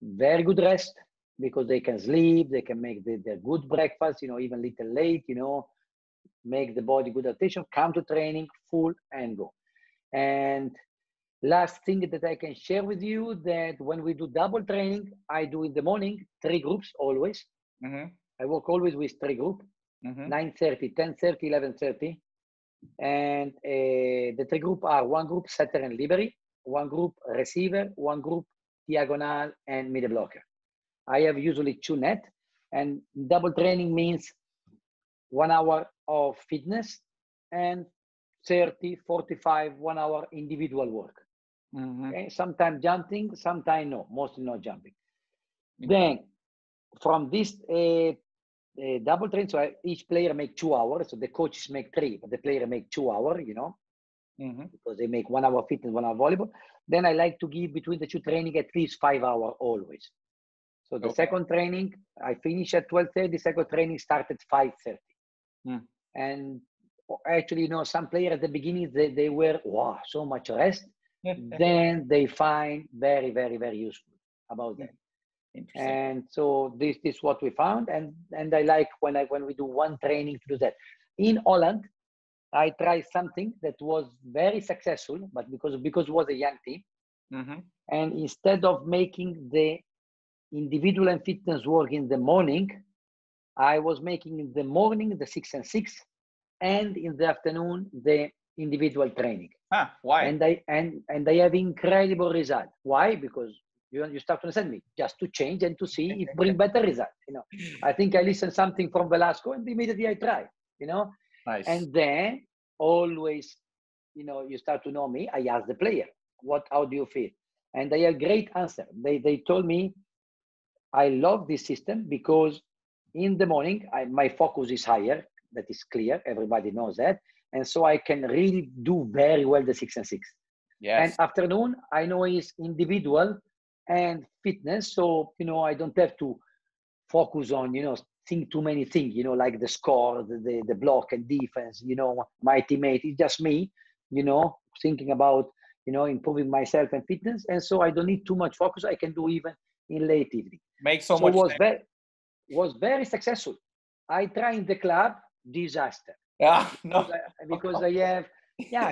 very good rest because they can sleep, they can make their good breakfast, even little late, make the body good adaptation, come to training full and go. And last thing that I can share with you that when we do double training, I do in the morning 3 groups always. I work always with 3 groups, 9:30, 10:30, 11:30. And the 3 groups are 1 group setter and libero, 1 group receiver, 1 group diagonal and middle blocker. I have usually 2 net, and double training means 1 hour of fitness and 30, 45, 1 hour individual work. Okay? Sometimes jumping, sometimes no, mostly not jumping. Then from this double train, so each player make 2 hours, so the coaches make 3, but the player make 2 hours, because they make 1 hour fitness, 1 hour volleyball. Then I like to give between the 2 training at least 5 hours always. So the second training, I finished at 12:30. Second training started 5:30. And actually, you know, some players at the beginning, they were, wow, so much rest. Then they find very, very, very useful about that. And so this is what we found. And I like when we do one training to do that. In Holland, I tried something that was very successful, but because it was a young team. And instead of making the individual and fitness work in the morning, I was making in the morning the 6 and 6, and in the afternoon the individual training. Why? And I have incredible result. Why? Because you start to understand me, just to change and to see if bring better result. You know, I think I listened something from Velasco and immediately I try. You know, nice. And then always, you know, you start to know me. I ask the player, how do you feel? And they had great answer. They told me, I love this system because in the morning my focus is higher. That is clear. Everybody knows that. And so I can really do very well the 6 and 6. Yes. And afternoon, I know is individual and fitness. So, you know, I don't have to focus on, you know, think too many things, you know, like the score, the block and defense, you know, my teammate. It's just me, you know, thinking about, you know, improving myself and fitness. And so I don't need too much focus. I can do even in late evening. Makes so much sense. Was very successful. I try in the club, disaster. No. Because I have,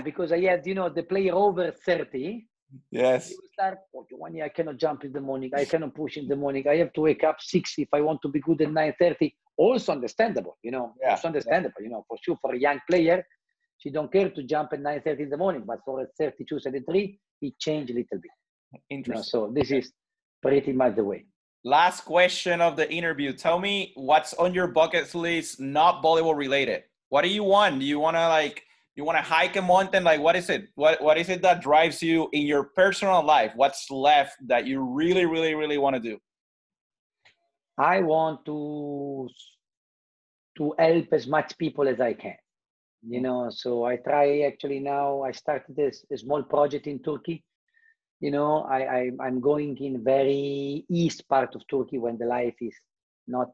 because I had, you know, the player over 30. Yes. You start, Giovanni, I cannot jump in the morning. I cannot push in the morning. I have to wake up 6 if I want to be good at 9:30. Also understandable, you know. Also understandable, you know, for sure. For a young player, she don't care to jump at 9:30 in the morning. But for a 32, 33, it changed a little bit. Interesting. You know, so this is pretty much the way. Last question of the interview. Tell me what's on your bucket list, not volleyball related. What do you want? Do you want to you want to hike a mountain? Like, what is it? What is it that drives you in your personal life? What's left that you really, really, really want to do? I want to help as much people as I can, you know. So I try actually now. I started a small project in Turkey. You know, I'm going in very east part of Turkey when the life is not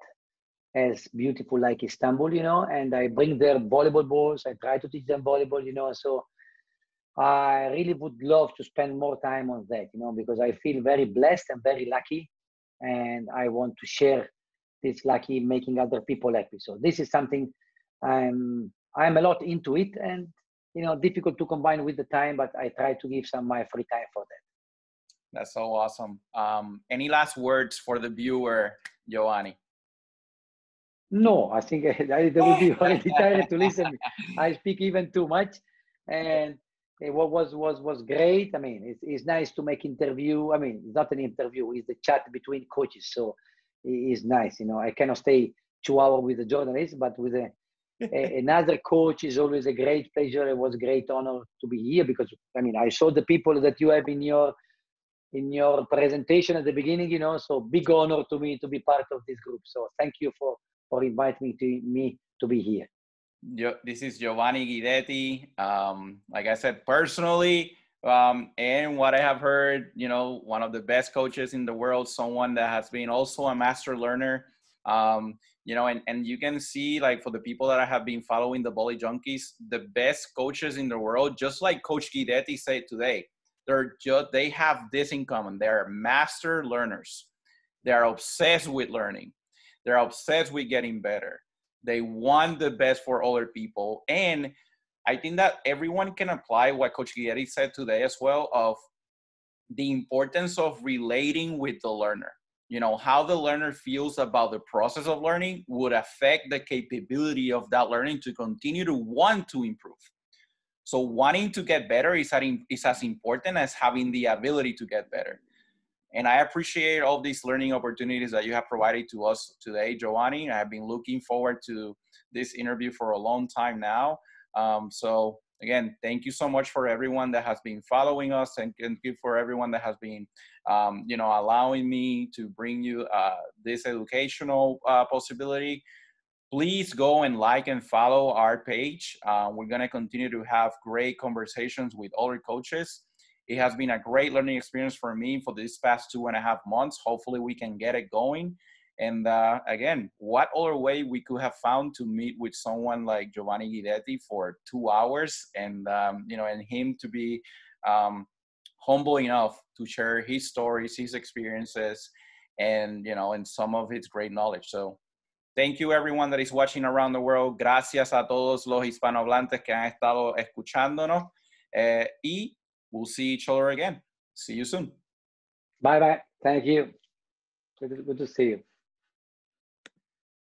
as beautiful like Istanbul, you know, and I bring their volleyball balls. I try to teach them volleyball, you know, so I really would love to spend more time on that, you know, because I feel very blessed and very lucky, and I want to share this lucky making other people happy. So this is something I'm a lot into it, and, you know, difficult to combine with the time, but I try to give some my free time for that. That's so awesome. Any last words for the viewer, Giovanni? No, I think they will be already tired to listen. I speak even too much, and what was great. I mean, it's nice to make interview. I mean, it's not an interview; it's the chat between coaches. So it's nice. You know, I cannot stay 2 hours with a journalist, but with another coach is always a great pleasure. It was a great honor to be here because, I mean, I saw the people that you have in your presentation at the beginning. You know, so big honor to me to be part of this group. So thank you for inviting me to be here. This is Giovanni Guidetti. Like I said, personally, and what I have heard, you know, one of the best coaches in the world, someone that has been also a master learner. You know, and you can see, like, for the people that have been following the Volley Junkies, the best coaches in the world, just like Coach Guidetti said today, they have this in common. They're master learners. They're obsessed with learning. They're obsessed with getting better. They want the best for other people. And I think that everyone can apply what Coach Guidetti said today as well, of the importance of relating with the learner. You know, how the learner feels about the process of learning would affect the capability of that learning to continue to want to improve. So wanting to get better is as important as having the ability to get better. And I appreciate all these learning opportunities that you have provided to us today, Giovanni. I have been looking forward to this interview for a long time now. So again, thank you so much for everyone that has been following us, and thank you for everyone that has been, you know, allowing me to bring you this educational possibility. Please go and like and follow our page. We're going to continue to have great conversations with other coaches. It has been a great learning experience for me for these past 2.5 months. Hopefully we can get it going. And again, what other way we could have found to meet with someone like Giovanni Guidetti for 2 hours, and and him to be humble enough to share his stories, his experiences, and and some of his great knowledge. So thank you everyone that is watching around the world. Gracias a todos los hispanohablantes que han estado escuchándonos. Y we'll see each other again. See you soon. Bye bye. Thank you. Good to see you.